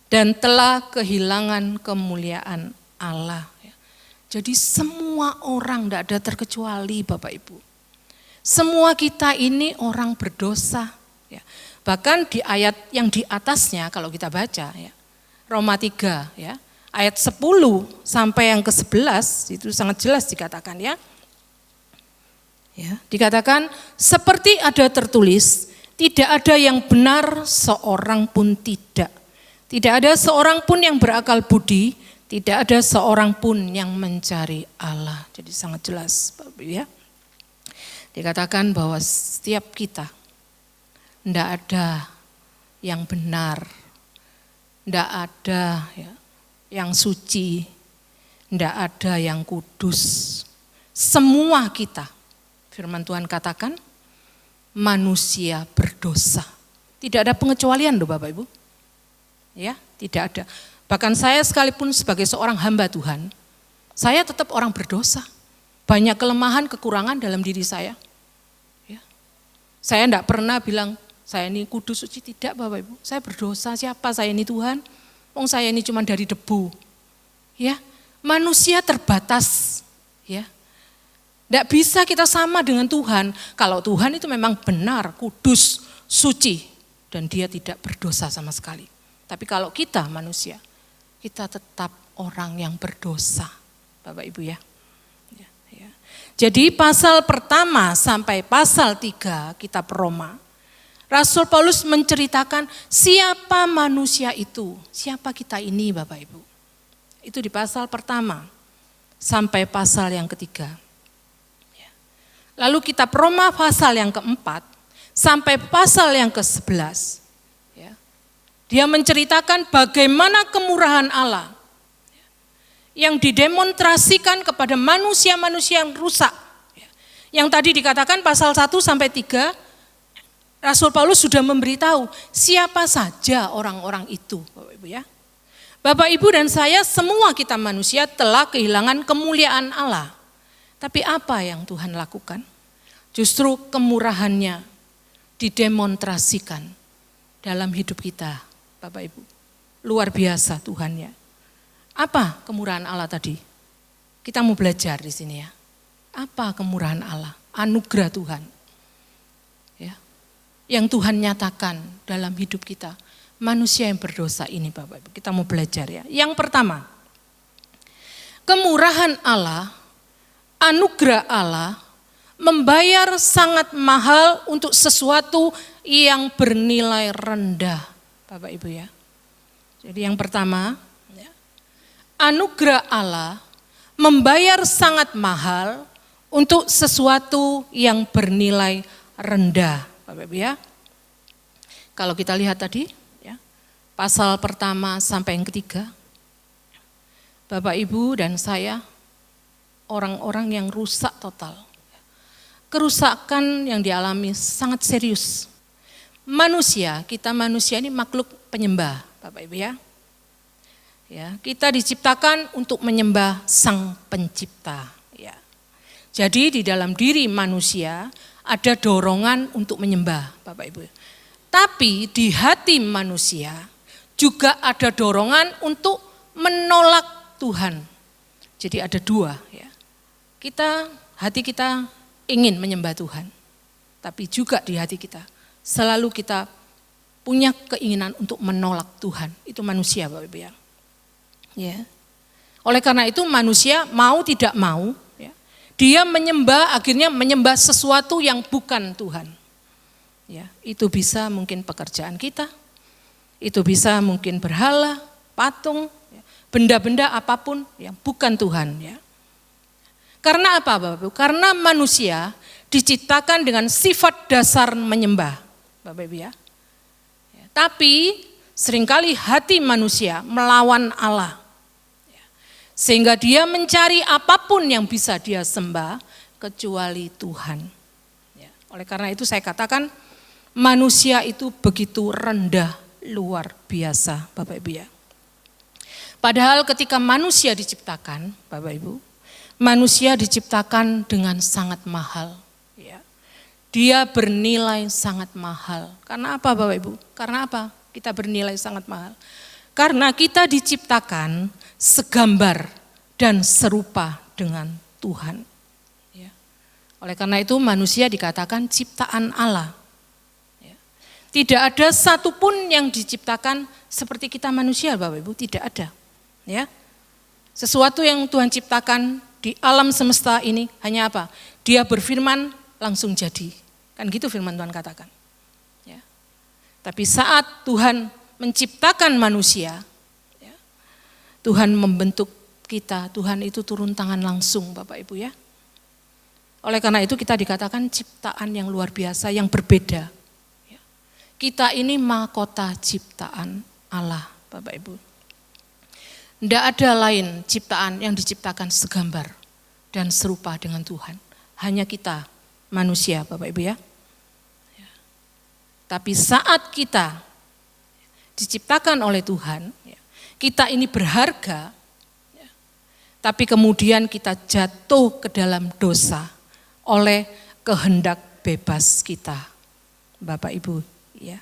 dan telah kehilangan kemuliaan Allah. Jadi semua orang tidak ada terkecuali Bapak Ibu. Semua kita ini orang berdosa. Ya. Bahkan di ayat yang di atasnya kalau kita baca ya, Roma 3 ya, ayat 10 sampai yang ke-11 itu sangat jelas dikatakan ya. Ya, dikatakan seperti ada tertulis, tidak ada yang benar seorang pun tidak. Tidak ada seorang pun yang berakal budi, tidak ada seorang pun yang mencari Allah. Jadi sangat jelas Bapak Ibu ya. Dikatakan bahwa setiap kita tidak ada yang benar, tidak ada ya, yang suci, tidak ada yang kudus. Semua kita, firman Tuhan katakan, manusia berdosa. Tidak ada pengecualian loh Bapak Ibu. Ya, tidak ada. Bahkan saya sekalipun sebagai seorang hamba Tuhan, saya tetap orang berdosa. Banyak kelemahan, kekurangan dalam diri saya. Ya. Saya tidak pernah bilang, saya ini kudus suci, tidak Bapak Ibu. Saya berdosa, siapa saya ini Tuhan? Wong saya ini cuma dari debu. Ya, manusia terbatas. Ya, tidak bisa kita sama dengan Tuhan. Kalau Tuhan itu memang benar, kudus, suci. Dan dia tidak berdosa sama sekali. Tapi kalau kita manusia, kita tetap orang yang berdosa. Bapak Ibu ya. Jadi pasal pertama sampai pasal 3 kitab Roma, Rasul Paulus menceritakan siapa manusia itu, siapa kita ini Bapak Ibu. Itu di pasal pertama sampai pasal yang ketiga. Lalu kitab Roma pasal yang keempat sampai pasal yang ke-11. Dia menceritakan bagaimana kemurahan Allah yang didemonstrasikan kepada manusia-manusia yang rusak. Yang tadi dikatakan pasal 1 sampai 3, Rasul Paulus sudah memberitahu siapa saja orang-orang itu. Bapak Ibu ya. Bapak Ibu dan saya semua kita manusia telah kehilangan kemuliaan Allah. Tapi apa yang Tuhan lakukan? Justru kemurahannya didemonstrasikan dalam hidup kita Bapak Ibu. Luar biasa Tuhan ya. Apa kemurahan Allah tadi? Kita mau belajar di sini ya. Apa kemurahan Allah? Anugerah Tuhan. Ya. Yang Tuhan nyatakan dalam hidup kita. Manusia yang berdosa ini Bapak Ibu. Kita mau belajar ya. Yang pertama. Kemurahan Allah, anugerah Allah membayar sangat mahal untuk sesuatu yang bernilai rendah. Bapak Ibu ya. Jadi yang pertama, anugerah Allah membayar sangat mahal untuk sesuatu yang bernilai rendah. Bapak Ibu ya. Kalau kita lihat tadi, ya, pasal pertama sampai yang ketiga, Bapak Ibu dan saya, orang-orang yang rusak total. Kerusakan yang dialami sangat serius. Manusia, kita manusia ini makhluk penyembah, Bapak Ibu ya. Ya, kita diciptakan untuk menyembah Sang Pencipta. Ya. Jadi di dalam diri manusia ada dorongan untuk menyembah, Bapak Ibu. Tapi di hati manusia juga ada dorongan untuk menolak Tuhan. Jadi ada dua. Ya. Hati kita ingin menyembah Tuhan. Tapi juga di hati kita selalu kita punya keinginan untuk menolak Tuhan. Itu manusia Bapak Ibu ya. Ya. Oleh karena itu manusia mau tidak mau, ya, dia akhirnya menyembah sesuatu yang bukan Tuhan. Ya, itu bisa mungkin pekerjaan kita, itu bisa mungkin berhala, patung, ya, benda-benda apapun yang bukan Tuhan. Ya. Karena apa Bapak Ibu? Karena manusia diciptakan dengan sifat dasar menyembah, Bapak Ibu ya. Tapi seringkali hati manusia melawan Allah. Sehingga dia mencari apapun yang bisa dia sembah kecuali Tuhan. Oleh karena itu saya katakan manusia itu begitu rendah, luar biasa Bapak Ibu ya. Padahal ketika manusia diciptakan Bapak Ibu, manusia diciptakan dengan sangat mahal. Dia bernilai sangat mahal. Karena apa Bapak Ibu? Karena apa kita bernilai sangat mahal? Karena kita diciptakan segambar dan serupa dengan Tuhan. Ya. Oleh karena itu manusia dikatakan ciptaan Allah. Ya. Tidak ada satupun yang diciptakan seperti kita manusia Bapak Ibu, tidak ada. Ya. Sesuatu yang Tuhan ciptakan di alam semesta ini hanya apa? Dia berfirman langsung jadi. Kan gitu firman Tuhan katakan. Ya. Tapi saat Tuhan menciptakan manusia, ya, Tuhan membentuk kita, Tuhan itu turun tangan langsung Bapak Ibu ya. Oleh karena itu kita dikatakan ciptaan yang luar biasa, yang berbeda. Ya. Kita ini mahkota ciptaan Allah Bapak Ibu. Tidak ada lain ciptaan yang diciptakan segambar dan serupa dengan Tuhan. Hanya kita manusia Bapak Ibu ya. Ya. Tapi saat kita diciptakan oleh Tuhan, kita ini berharga, tapi kemudian kita jatuh ke dalam dosa oleh kehendak bebas kita, Bapak Ibu. Ya.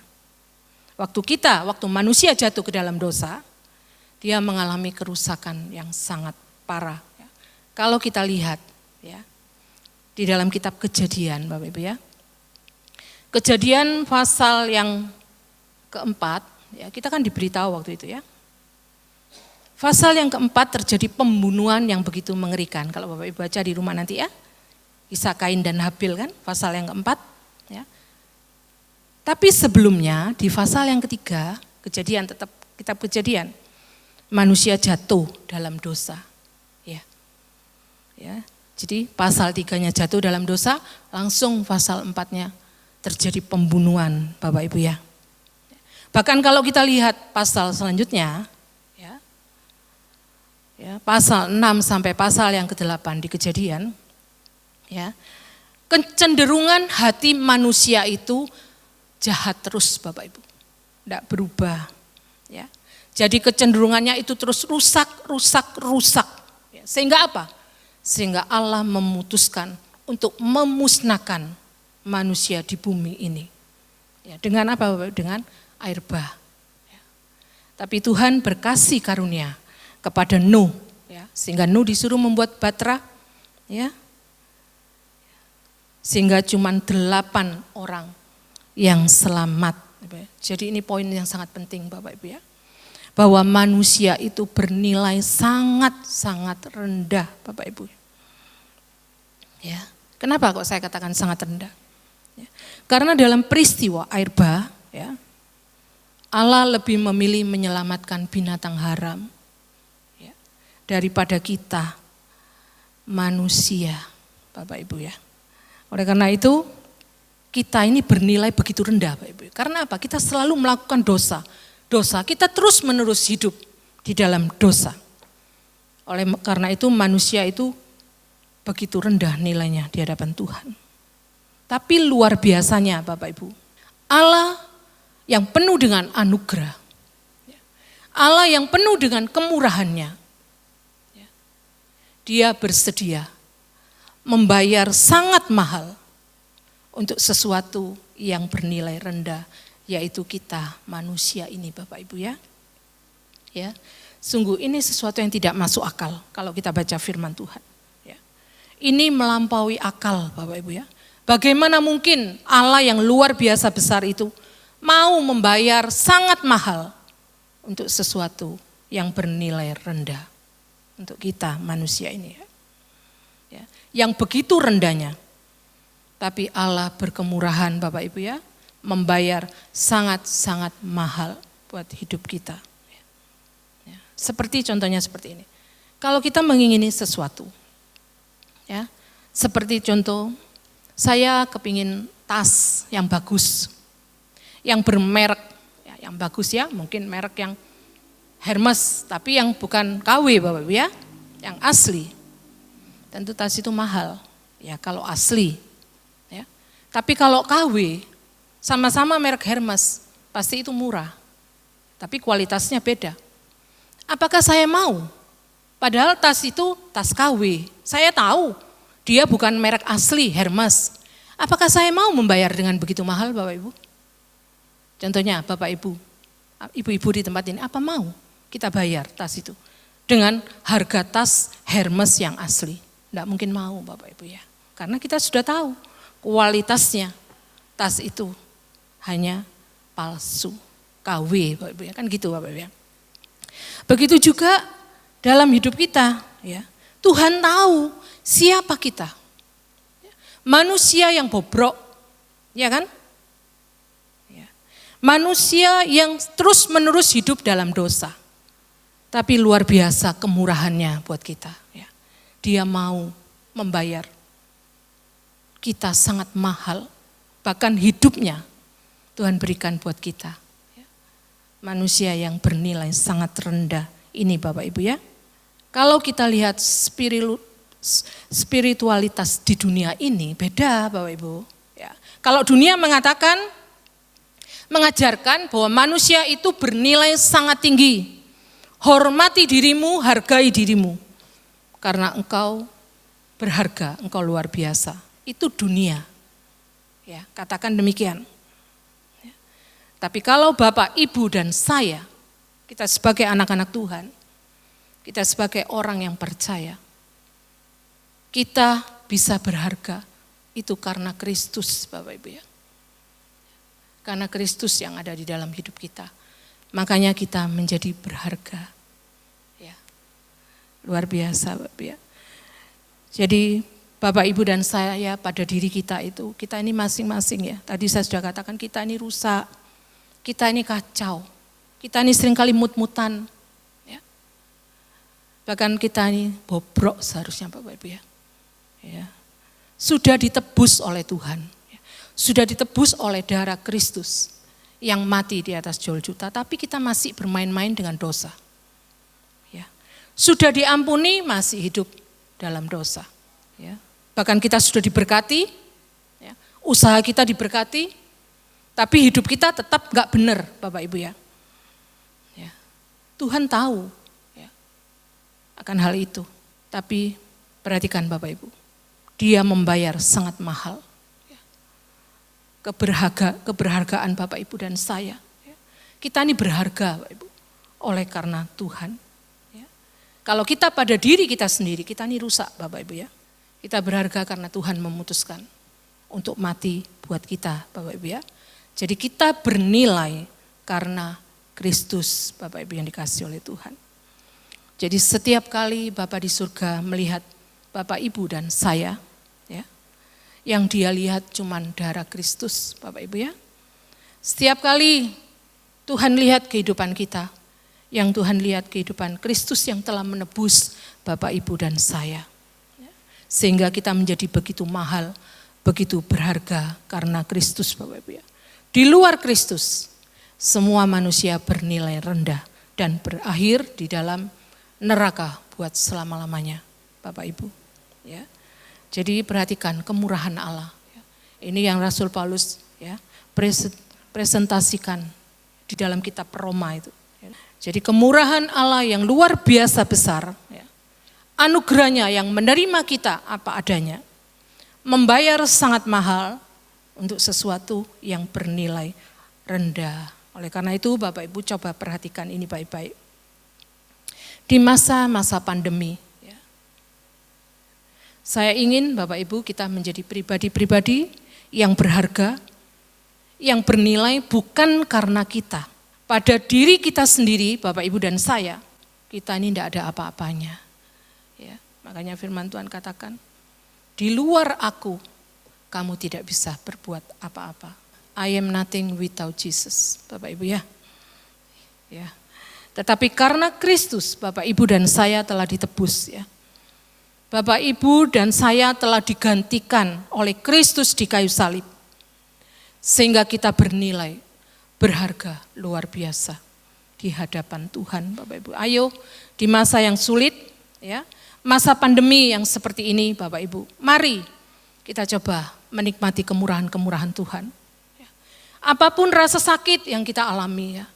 Waktu manusia jatuh ke dalam dosa, dia mengalami kerusakan yang sangat parah. Kalau kita lihat, ya, di dalam kitab Kejadian, Bapak Ibu ya, Kejadian pasal yang keempat. Ya, kita kan diberitahu waktu itu ya. Pasal yang keempat terjadi pembunuhan yang begitu mengerikan. Kalau Bapak Ibu baca di rumah nanti ya. Kisah Kain dan Habil kan, pasal yang keempat. Ya. Tapi sebelumnya di pasal yang ketiga, Kejadian, tetap kitab Kejadian, manusia jatuh dalam dosa. Ya. Ya. Jadi pasal 3-nya jatuh dalam dosa, langsung pasal 4-nya terjadi pembunuhan Bapak Ibu ya. Bahkan kalau kita lihat pasal selanjutnya, ya, pasal 6 sampai pasal yang ke-8 di Kejadian, ya, kecenderungan hati manusia itu jahat terus Bapak Ibu, tidak berubah. Ya. Jadi kecenderungannya itu terus rusak. Ya. Sehingga apa? Sehingga Allah memutuskan untuk memusnahkan manusia di bumi ini. Ya, dengan apa Bapak? Dengan air bah. Ya. Tapi Tuhan berkasih karunia kepada Nuh, ya, sehingga Nuh disuruh membuat batra, ya, sehingga cuma 8 orang yang selamat. Jadi ini poin yang sangat penting Bapak Ibu ya, bahwa manusia itu bernilai sangat rendah Bapak Ibu. Ya, kenapa kok saya katakan sangat rendah? Ya, karena dalam peristiwa air bah, ya, Allah lebih memilih menyelamatkan binatang haram ya, daripada kita manusia Bapak Ibu ya. Oleh karena itu kita ini bernilai begitu rendah Bapak Ibu. Karena apa? Kita selalu melakukan dosa. Kita terus menerus hidup di dalam dosa. Oleh karena itu manusia itu begitu rendah nilainya di hadapan Tuhan. Tapi luar biasanya Bapak Ibu, Allah yang penuh dengan anugerah, Allah yang penuh dengan kemurahannya, Dia bersedia membayar sangat mahal untuk sesuatu yang bernilai rendah, yaitu kita manusia ini Bapak Ibu ya. Ya, sungguh ini sesuatu yang tidak masuk akal kalau kita baca firman Tuhan. Ya. Ini melampaui akal Bapak Ibu ya. Bagaimana mungkin Allah yang luar biasa besar itu mau membayar sangat mahal untuk sesuatu yang bernilai rendah. untuk kita manusia ini. Ya, yang begitu rendahnya. Tapi Allah berkemurahan Bapak Ibu ya, membayar sangat-sangat mahal buat hidup kita. Ya, seperti contohnya seperti ini. Kalau kita mengingini sesuatu, ya, seperti contoh, saya kepingin tas yang bagus, yang bermerek, ya, yang bagus ya, mungkin merek yang Hermes, tapi yang bukan KW Bapak Ibu ya, yang asli. Tentu tas itu mahal, ya kalau asli. Ya. Tapi kalau KW, sama-sama merek Hermes, pasti itu murah, tapi kualitasnya beda. Apakah saya mau? Padahal tas itu tas KW, saya tahu dia bukan merek asli Hermes. Apakah saya mau membayar dengan begitu mahal Bapak Ibu? Contohnya Bapak Ibu, ibu-ibu di tempat ini, apa mau kita bayar tas itu dengan harga tas Hermes yang asli? Tidak mungkin mau Bapak Ibu ya, karena kita sudah tahu kualitasnya tas itu hanya palsu, KW Bapak Ibu ya, kan gitu Bapak Ibu ya. Begitu juga dalam hidup kita, ya, Tuhan tahu siapa kita. Manusia yang bobrok, ya kan? Ya. Manusia yang terus-menerus hidup dalam dosa. Tapi luar biasa kemurahannya buat kita. Ya. Dia mau membayar kita sangat mahal, bahkan hidupnya Tuhan berikan buat kita. Ya. Manusia yang bernilai sangat rendah ini Bapak Ibu ya. Kalau kita lihat spiritualitas di dunia ini beda Bapak Ibu. Ya. Kalau dunia mengajarkan bahwa manusia itu bernilai sangat tinggi. Hormati dirimu, hargai dirimu. Karena engkau berharga, engkau luar biasa. Itu dunia. Ya, katakan demikian. Ya. Tapi kalau Bapak, Ibu dan saya, kita sebagai anak-anak Tuhan, kita sebagai orang yang percaya, kita bisa berharga itu karena Kristus Bapak Ibu ya. Karena Kristus yang ada di dalam hidup kita. Makanya kita menjadi berharga. Ya. Luar biasa Bapak Ibu ya. Jadi Bapak Ibu dan saya pada diri kita itu, kita ini masing-masing ya. Tadi saya sudah katakan kita ini rusak, kita ini kacau, kita ini seringkali mut-mutan. Bahkan kita ini bobrok seharusnya Bapak Ibu ya. Ya. Sudah ditebus oleh Tuhan. Ya. Sudah ditebus oleh darah Kristus yang mati di atas Golgota, tapi kita masih bermain-main dengan dosa. Ya. Sudah diampuni masih hidup dalam dosa. Ya. Bahkan kita sudah diberkati, ya. Usaha kita diberkati, tapi hidup kita tetap gak benar Bapak Ibu ya. Ya. Tuhan tahu akan hal itu. Tapi perhatikan Bapak Ibu, dia membayar sangat mahal. Keberhargaan Bapak Ibu dan saya. Kita ini berharga Bapak Ibu, oleh karena Tuhan. Kalau kita pada diri kita sendiri, kita ini rusak Bapak Ibu ya. Kita berharga karena Tuhan memutuskan untuk mati buat kita Bapak Ibu ya. Jadi kita bernilai karena Kristus Bapak Ibu yang dikasihi oleh Tuhan. Jadi setiap kali Bapak di surga melihat Bapak Ibu dan saya, ya, yang dia lihat cuman darah Kristus Bapak Ibu ya. Setiap kali Tuhan lihat kehidupan kita, yang Tuhan lihat kehidupan Kristus yang telah menebus Bapak Ibu dan saya. Sehingga kita menjadi begitu mahal, begitu berharga karena Kristus Bapak Ibu ya. Di luar Kristus, semua manusia bernilai rendah dan berakhir di dalam neraka buat selama-lamanya Bapak Ibu. Ya. Jadi perhatikan kemurahan Allah. Ini yang Rasul Paulus ya, presentasikan di dalam kitab Roma itu. Jadi kemurahan Allah yang luar biasa besar. Ya. Anugerahnya yang menerima kita apa adanya. Membayar sangat mahal untuk sesuatu yang bernilai rendah. Oleh karena itu Bapak Ibu coba perhatikan ini baik-baik. Di masa-masa pandemi, ya. Saya ingin Bapak Ibu kita menjadi pribadi-pribadi yang berharga, yang bernilai bukan karena kita. Pada diri kita sendiri, Bapak Ibu dan saya, kita ini tidak ada apa-apanya. Makanya firman Tuhan katakan, di luar aku, kamu tidak bisa berbuat apa-apa. I am nothing without Jesus, Bapak Ibu ya. Ya. Tetapi karena Kristus, Bapak Ibu dan saya telah ditebus ya. Bapak Ibu dan saya telah digantikan oleh Kristus di kayu salib. Sehingga kita bernilai, berharga luar biasa di hadapan Tuhan, Bapak Ibu. Ayo di masa yang sulit ya, masa pandemi yang seperti ini Bapak Ibu, mari kita coba menikmati kemurahan-kemurahan Tuhan. Apapun rasa sakit yang kita alami ya,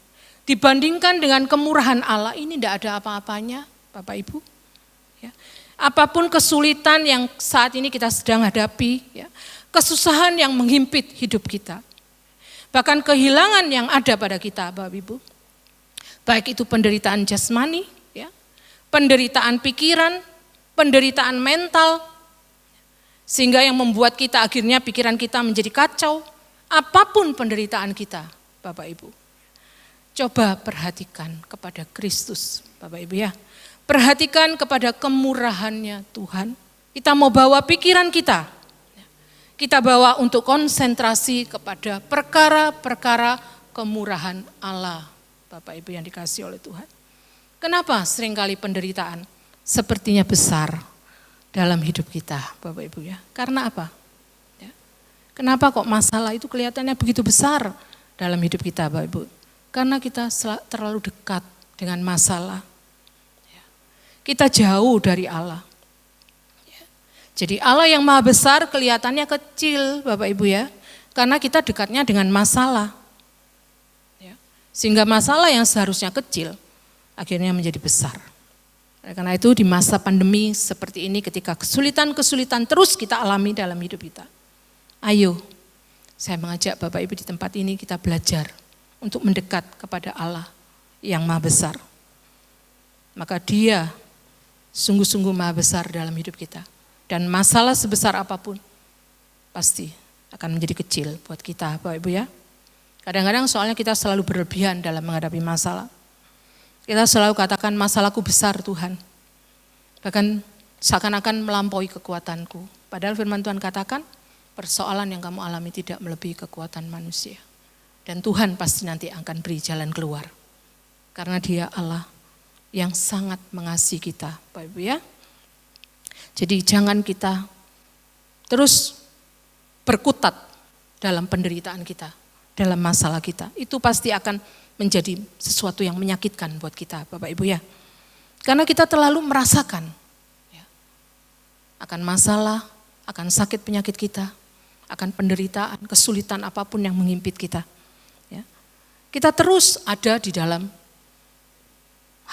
dibandingkan dengan kemurahan Allah ini tidak ada apa-apanya Bapak Ibu. Ya. Apapun kesulitan yang saat ini kita sedang hadapi, ya, kesusahan yang menghimpit hidup kita, bahkan kehilangan yang ada pada kita Bapak Ibu, baik itu penderitaan jasmani, ya, penderitaan pikiran, penderitaan mental, sehingga yang membuat kita akhirnya pikiran kita menjadi kacau, apapun penderitaan kita Bapak Ibu. Coba perhatikan kepada Kristus Bapak Ibu ya. Perhatikan kepada kemurahannya Tuhan. Kita mau bawa pikiran kita. Kita bawa untuk konsentrasi kepada perkara-perkara kemurahan Allah. Bapak Ibu yang dikasihi oleh Tuhan. Kenapa seringkali penderitaan sepertinya besar dalam hidup kita Bapak Ibu ya. Karena apa? Ya. Kenapa kok masalah itu kelihatannya begitu besar dalam hidup kita Bapak Ibu? Karena kita terlalu dekat dengan masalah. Kita jauh dari Allah. Jadi Allah yang maha besar kelihatannya kecil Bapak Ibu ya. Karena kita dekatnya dengan masalah. Sehingga masalah yang seharusnya kecil akhirnya menjadi besar. Karena itu di masa pandemi seperti ini ketika kesulitan-kesulitan terus kita alami dalam hidup kita. Ayo saya mengajak Bapak Ibu di tempat ini kita belajar untuk mendekat kepada Allah yang maha besar. Maka Dia sungguh-sungguh maha besar dalam hidup kita. Dan masalah sebesar apapun pasti akan menjadi kecil buat kita Bapak Ibu ya. Kadang-kadang soalnya kita selalu berlebihan dalam menghadapi masalah. Kita selalu katakan masalahku besar Tuhan. Bahkan seakan-akan melampaui kekuatanku. Padahal firman Tuhan katakan persoalan yang kamu alami tidak melebihi kekuatan manusia. Dan Tuhan pasti nanti akan beri jalan keluar. Karena Dia Allah yang sangat mengasihi kita, Bapak Ibu ya. Jadi jangan kita terus berkutat dalam penderitaan kita, dalam masalah kita. Itu pasti akan menjadi sesuatu yang menyakitkan buat kita, Bapak Ibu ya. Karena kita terlalu merasakan ya, akan masalah, akan sakit penyakit kita, akan penderitaan, kesulitan apapun yang mengimpit kita. Kita terus ada di dalam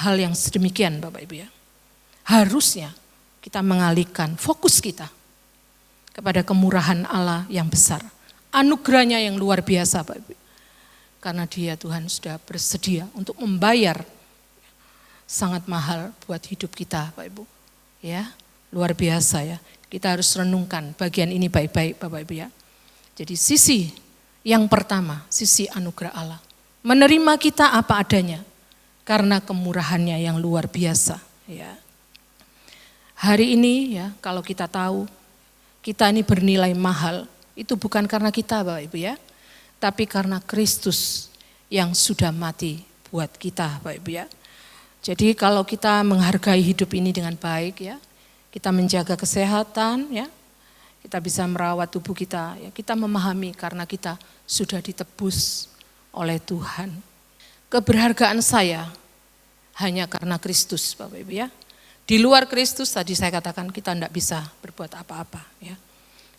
hal yang sedemikian Bapak Ibu ya. Harusnya kita mengalihkan fokus kita kepada kemurahan Allah yang besar. Anugerahnya yang luar biasa Bapak Ibu. Karena Dia Tuhan sudah bersedia untuk membayar sangat mahal buat hidup kita Bapak Ibu. Ya, luar biasa ya. Kita harus renungkan bagian ini baik-baik Bapak Ibu ya. Jadi sisi yang pertama, sisi anugerah Allah. Menerima kita apa adanya karena kemurahannya yang luar biasa ya. Hari ini ya kalau kita tahu kita ini bernilai mahal, itu bukan karena kita Bapak Ibu ya, tapi karena Kristus yang sudah mati buat kita Bapak Ibu ya. Jadi kalau kita menghargai hidup ini dengan baik ya, kita menjaga kesehatan ya, kita bisa merawat tubuh kita ya, kita memahami karena kita sudah ditebus oleh Tuhan. Keberhargaan saya hanya karena Kristus Bapak Ibu ya. Di luar Kristus tadi saya katakan kita tidak bisa berbuat apa-apa ya.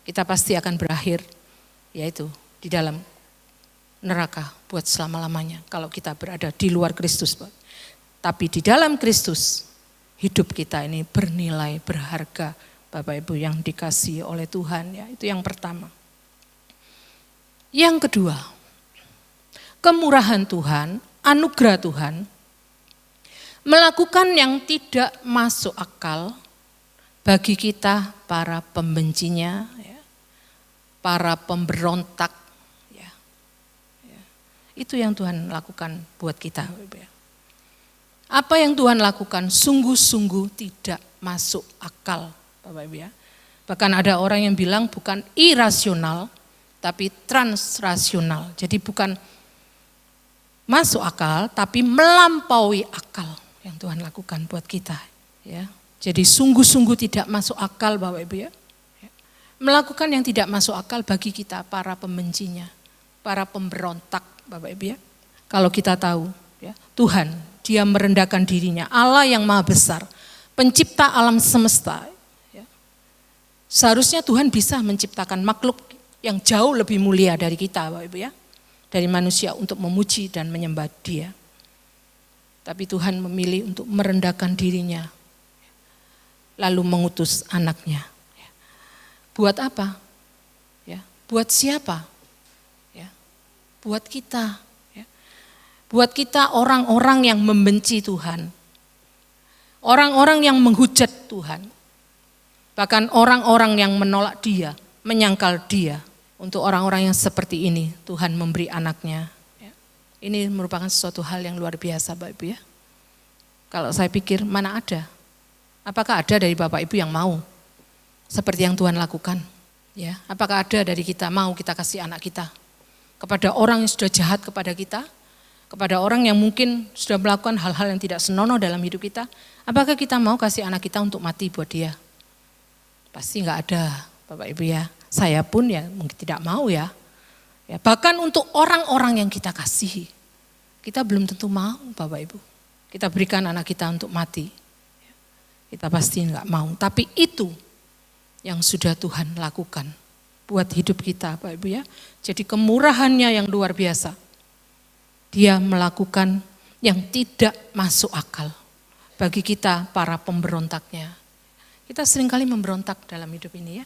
Kita pasti akan berakhir yaitu di dalam neraka buat selama-lamanya kalau kita berada di luar Kristus. Tapi di dalam Kristus hidup kita ini bernilai, berharga Bapak Ibu yang dikasihi oleh Tuhan ya. Itu yang pertama. Yang kedua, kemurahan Tuhan, anugerah Tuhan, melakukan yang tidak masuk akal bagi kita para pembencinya, ya, para pemberontak. Itu yang Tuhan lakukan buat kita. Apa yang Tuhan lakukan sungguh-sungguh tidak masuk akal, Bapak Ibu ya. Bahkan ada orang yang bilang bukan irasional, tapi transrasional. Jadi bukan masuk akal, tapi melampaui akal yang Tuhan lakukan buat kita. Ya. Jadi sungguh-sungguh tidak masuk akal, Bapak Ibu ya. Melakukan yang tidak masuk akal bagi kita, para pembencinya, para pemberontak, Bapak Ibu ya. Kalau kita tahu, ya, Tuhan, Dia merendahkan dirinya, Allah yang maha besar, pencipta alam semesta. Ya. Seharusnya Tuhan bisa menciptakan makhluk yang jauh lebih mulia dari kita, Bapak Ibu ya, dari manusia untuk memuji dan menyembah Dia. Tapi Tuhan memilih untuk merendahkan dirinya, lalu mengutus anaknya. Buat apa? Ya, buat siapa? Ya, buat kita. Buat kita orang-orang yang membenci Tuhan. Orang-orang yang menghujat Tuhan. Bahkan orang-orang yang menolak Dia, menyangkal Dia. Untuk orang-orang yang seperti ini Tuhan memberi anaknya. Ini merupakan sesuatu hal yang luar biasa Bapak Ibu ya. Kalau saya pikir mana ada? Apakah ada dari Bapak Ibu yang mau seperti yang Tuhan lakukan? Ya, apakah ada dari kita mau kita kasih anak kita kepada orang yang sudah jahat kepada kita? Kepada orang yang mungkin sudah melakukan hal-hal yang tidak senonoh dalam hidup kita, apakah kita mau kasih anak kita untuk mati buat dia? Pasti enggak ada, Bapak Ibu ya. Saya pun ya mungkin tidak mau ya. Ya, bahkan untuk orang-orang yang kita kasihi, kita belum tentu mau, Bapak Ibu. Kita berikan anak kita untuk mati. Kita pasti enggak mau, tapi itu yang sudah Tuhan lakukan buat hidup kita, Bapak Ibu ya. Jadi kemurahannya yang luar biasa. Dia melakukan yang tidak masuk akal bagi kita para pemberontaknya. Kita seringkali memberontak dalam hidup ini ya,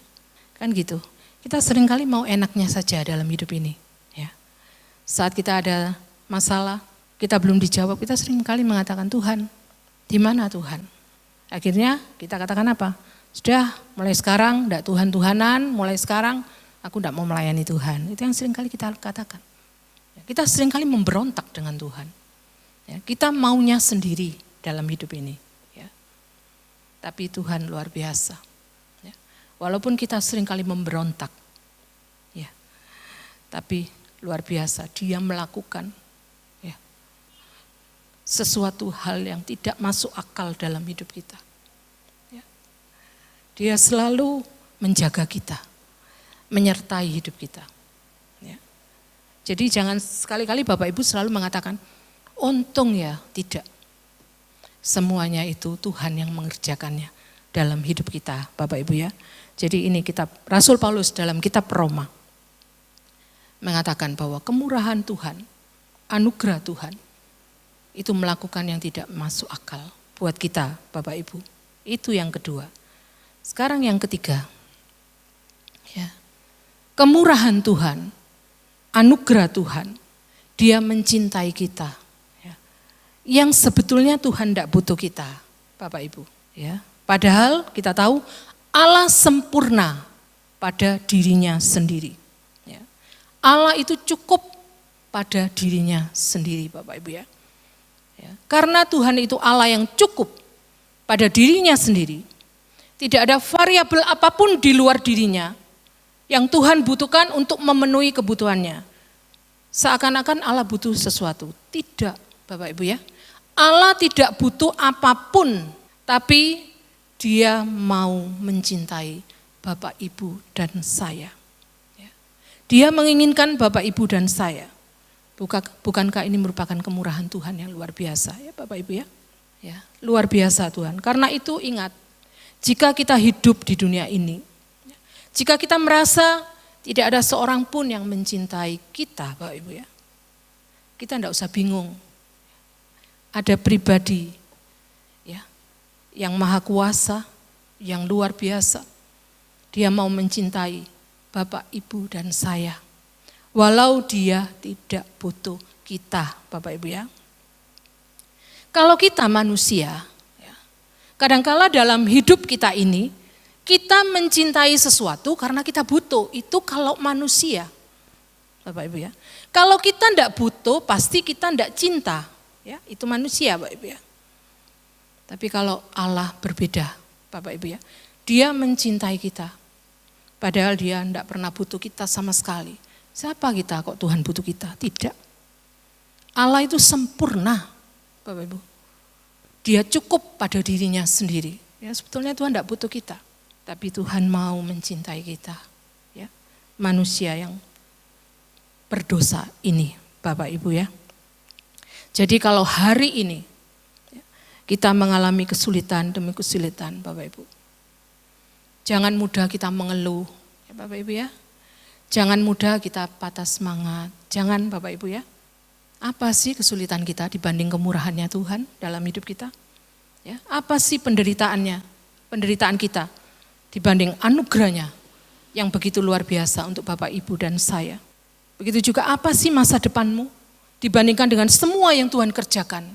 kan gitu. Kita seringkali mau enaknya saja dalam hidup ini. Ya. Saat kita ada masalah, kita belum dijawab, kita seringkali mengatakan Tuhan, di mana Tuhan? Akhirnya kita katakan apa? Sudah mulai sekarang, tidak Tuhan-Tuhanan, mulai sekarang aku tidak mau melayani Tuhan. Itu yang seringkali kita katakan. Kita seringkali memberontak dengan Tuhan. Ya, kita maunya sendiri dalam hidup ini. Ya. Tapi Tuhan luar biasa. Ya. Walaupun kita seringkali memberontak. Ya. Tapi luar biasa, Dia melakukan ya, sesuatu hal yang tidak masuk akal dalam hidup kita. Ya. Dia selalu menjaga kita, menyertai hidup kita. Jadi jangan sekali-kali Bapak Ibu selalu mengatakan, untung ya, tidak. Semuanya itu Tuhan yang mengerjakannya dalam hidup kita, Bapak Ibu ya. Jadi ini kitab Rasul Paulus dalam kitab Roma mengatakan bahwa kemurahan Tuhan, anugerah Tuhan, itu melakukan yang tidak masuk akal buat kita, Bapak Ibu. Itu yang kedua. Sekarang yang ketiga, ya, kemurahan Tuhan, anugerah Tuhan, Dia mencintai kita. Ya. Yang sebetulnya Tuhan tidak butuh kita, Bapak Ibu. Ya. Padahal kita tahu Allah sempurna pada dirinya sendiri. Ya. Allah itu cukup pada dirinya sendiri, Bapak Ibu ya. Ya. Karena Tuhan itu Allah yang cukup pada dirinya sendiri. Tidak ada variabel apapun di luar dirinya yang Tuhan butuhkan untuk memenuhi kebutuhannya. Seakan-akan Allah butuh sesuatu. Tidak, Bapak Ibu ya. Allah tidak butuh apapun, tapi Dia mau mencintai Bapak Ibu dan saya. Dia menginginkan Bapak Ibu dan saya. Bukankah ini merupakan kemurahan Tuhan yang luar biasa ya Bapak Ibu ya? Ya, luar biasa Tuhan. Karena itu ingat, jika kita hidup di dunia ini, jika kita merasa tidak ada seorang pun yang mencintai kita, Bapak Ibu ya, kita tidak usah bingung. Ada pribadi ya, yang maha kuasa, yang luar biasa. Dia mau mencintai Bapak, Ibu, dan saya. Walau Dia tidak butuh kita, Bapak Ibu ya. Kalau kita manusia, ya, kadangkala dalam hidup kita ini, kita mencintai sesuatu karena kita butuh. Itu kalau manusia, Bapak Ibu ya. Kalau kita tidak butuh, pasti kita tidak cinta. Ya, itu manusia, Bapak Ibu ya. Tapi kalau Allah berbeda, Bapak Ibu ya. Dia mencintai kita. Padahal dia tidak pernah butuh kita sama sekali. Siapa kita kok Tuhan butuh kita? Tidak. Allah itu sempurna, Bapak Ibu. Dia cukup pada dirinya sendiri. Ya, sebetulnya Tuhan tidak butuh kita. Tapi Tuhan mau mencintai kita. Ya, manusia yang berdosa ini, Bapak Ibu ya. Jadi kalau hari ini kita mengalami kesulitan demi kesulitan, Bapak Ibu. Jangan mudah kita mengeluh, ya Bapak Ibu ya. Jangan mudah kita patah semangat. Jangan Bapak Ibu ya. Apa sih kesulitan kita dibanding kemurahannya Tuhan dalam hidup kita? Ya, apa sih penderitaan kita dibanding anugerahnya yang begitu luar biasa untuk Bapak Ibu dan saya. Begitu juga apa sih masa depanmu dibandingkan dengan semua yang Tuhan kerjakan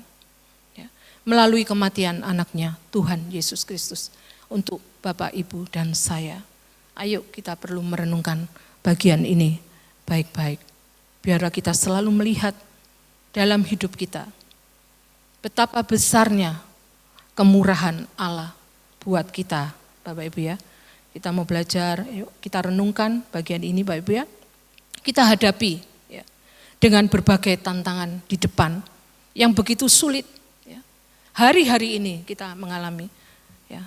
ya, melalui kematian anaknya Tuhan Yesus Kristus untuk Bapak, Ibu, dan saya. Ayo kita perlu merenungkan bagian ini baik-baik. Biarlah kita selalu melihat dalam hidup kita betapa besarnya kemurahan Allah buat kita, Bapak Ibu ya. Kita mau belajar, yuk kita renungkan bagian ini Bapak Ibu ya. Kita hadapi ya, dengan berbagai tantangan di depan yang begitu sulit. Ya. Hari-hari ini kita mengalami ya,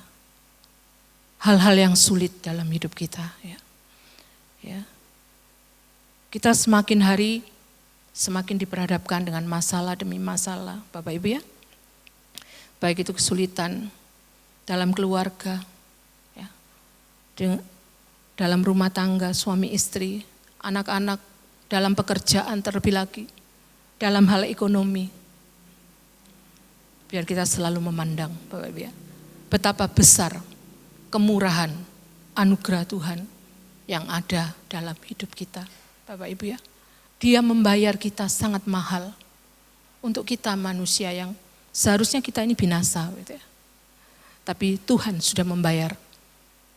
hal-hal yang sulit dalam hidup kita. Ya. Ya. Kita semakin hari semakin diperhadapkan dengan masalah demi masalah, Bapak Ibu ya. Baik itu kesulitan dalam keluarga, ya, dalam rumah tangga, suami istri, anak-anak, dalam pekerjaan terlebih lagi, dalam hal ekonomi. Biar kita selalu memandang, Bapak Ibu ya, betapa besar kemurahan, anugerah Tuhan yang ada dalam hidup kita, Bapak Ibu ya. Dia membayar kita sangat mahal untuk kita manusia yang seharusnya kita ini binasa, gitu ya. Tapi Tuhan sudah membayar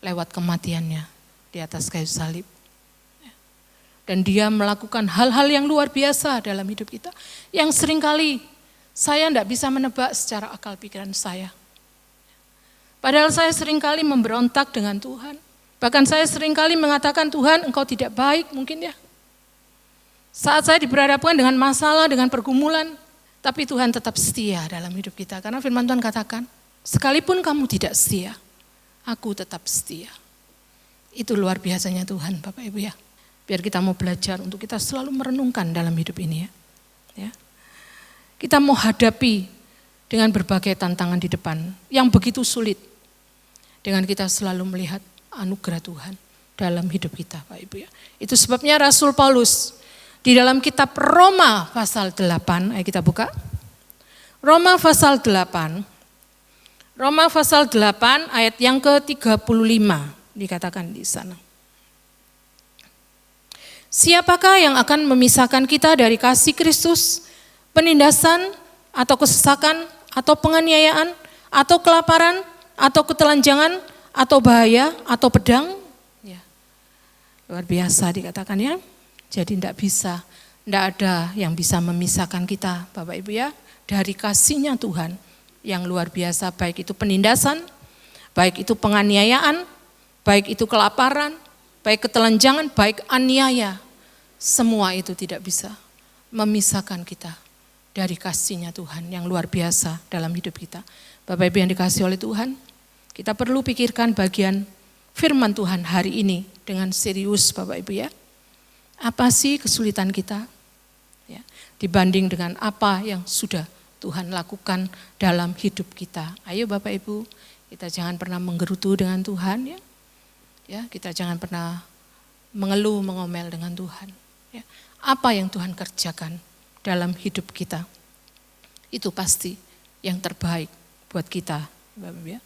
lewat kematiannya di atas kayu salib. Dan dia melakukan hal-hal yang luar biasa dalam hidup kita. Yang seringkali saya tidak bisa menebak secara akal pikiran saya. Padahal saya seringkali memberontak dengan Tuhan. Bahkan saya seringkali mengatakan, Tuhan engkau tidak baik mungkin ya. Saat saya diperhadapkan dengan masalah, dengan pergumulan, tapi Tuhan tetap setia dalam hidup kita. Karena firman Tuhan katakan, sekalipun kamu tidak setia, aku tetap setia. Itu luar biasanya Tuhan, Bapak Ibu ya. Biar kita mau belajar untuk kita selalu merenungkan dalam hidup ini ya. Kita mau hadapi dengan berbagai tantangan di depan yang begitu sulit. Dengan kita selalu melihat anugerah Tuhan dalam hidup kita, Bapak Ibu ya. Itu sebabnya Rasul Paulus di dalam kitab Roma pasal 8, ayo kita buka. Roma pasal 8. Roma pasal 8 ayat yang ke-35 dikatakan di sana. Siapakah yang akan memisahkan kita dari kasih Kristus? Penindasan atau kesesakan atau penganiayaan atau kelaparan atau ketelanjangan atau bahaya atau pedang? Ya. Luar biasa dikatakan ya. Jadi tidak ada yang bisa memisahkan kita Bapak Ibu ya dari kasihnya Tuhan yang luar biasa, baik itu penindasan, baik itu penganiayaan, baik itu kelaparan, baik ketelanjangan, baik aniaya, semua itu tidak bisa memisahkan kita dari kasihnya Tuhan yang luar biasa dalam hidup kita. Bapak Ibu yang dikasihi oleh Tuhan, kita perlu pikirkan bagian firman Tuhan hari ini dengan serius Bapak Ibu ya. Apa sih kesulitan kita ya, dibanding dengan apa yang sudah Tuhan lakukan dalam hidup kita. Ayo Bapak Ibu, kita jangan pernah menggerutu dengan Tuhan ya. Ya, kita jangan pernah mengeluh, mengomel dengan Tuhan. Ya. Apa yang Tuhan kerjakan dalam hidup kita, itu pasti yang terbaik buat kita. Bapak, ya.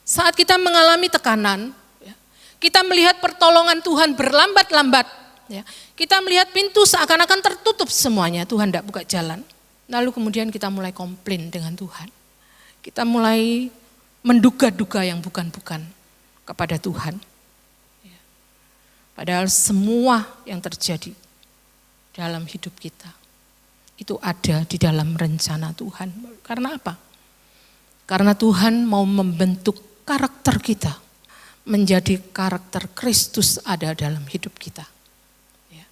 Saat kita mengalami tekanan, ya, kita melihat pertolongan Tuhan berlambat-lambat. Ya. Kita melihat pintu seakan-akan tertutup semuanya, Tuhan tidak buka jalan. Lalu kemudian kita mulai komplain dengan Tuhan. Kita mulai menduga-duga yang bukan-bukan kepada Tuhan. Padahal semua yang terjadi dalam hidup kita itu ada di dalam rencana Tuhan. Karena apa? Karena Tuhan mau membentuk karakter kita menjadi karakter Kristus ada dalam hidup kita. Ya.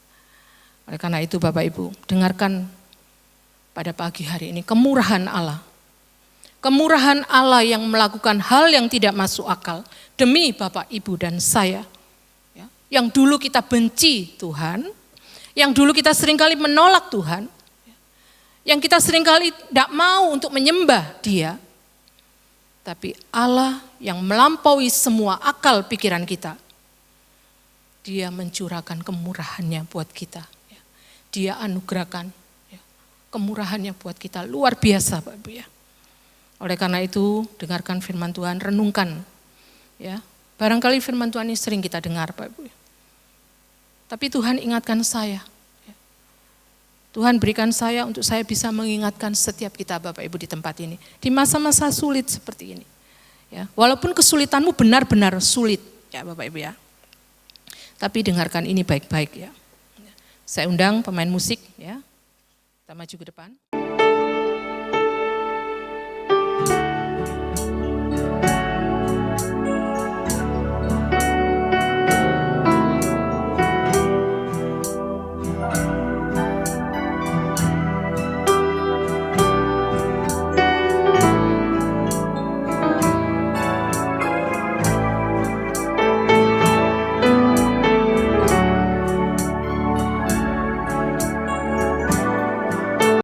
Oleh karena itu Bapak Ibu, dengarkan pada pagi hari ini kemurahan Allah. Kemurahan Allah yang melakukan hal yang tidak masuk akal demi Bapak, Ibu, dan saya. Ya. Yang dulu kita benci Tuhan, yang dulu kita seringkali menolak Tuhan, yang kita seringkali tidak mau untuk menyembah Dia. Tapi Allah yang melampaui semua akal pikiran kita, Dia mencurahkan kemurahannya buat kita. Dia anugerahkan kemurahannya buat kita, luar biasa Bapak Ibu ya. Oleh karena itu, dengarkan firman Tuhan, renungkan. Ya, barangkali firman Tuhan ini sering kita dengar Bapak Ibu. Tapi Tuhan ingatkan saya. Tuhan berikan saya untuk saya bisa mengingatkan setiap kita Bapak Ibu di tempat ini. Di masa-masa sulit seperti ini. Ya, walaupun kesulitanmu benar-benar sulit ya Bapak Ibu ya. Tapi dengarkan ini baik-baik ya. Saya undang pemain musik ya. Kita maju ke depan.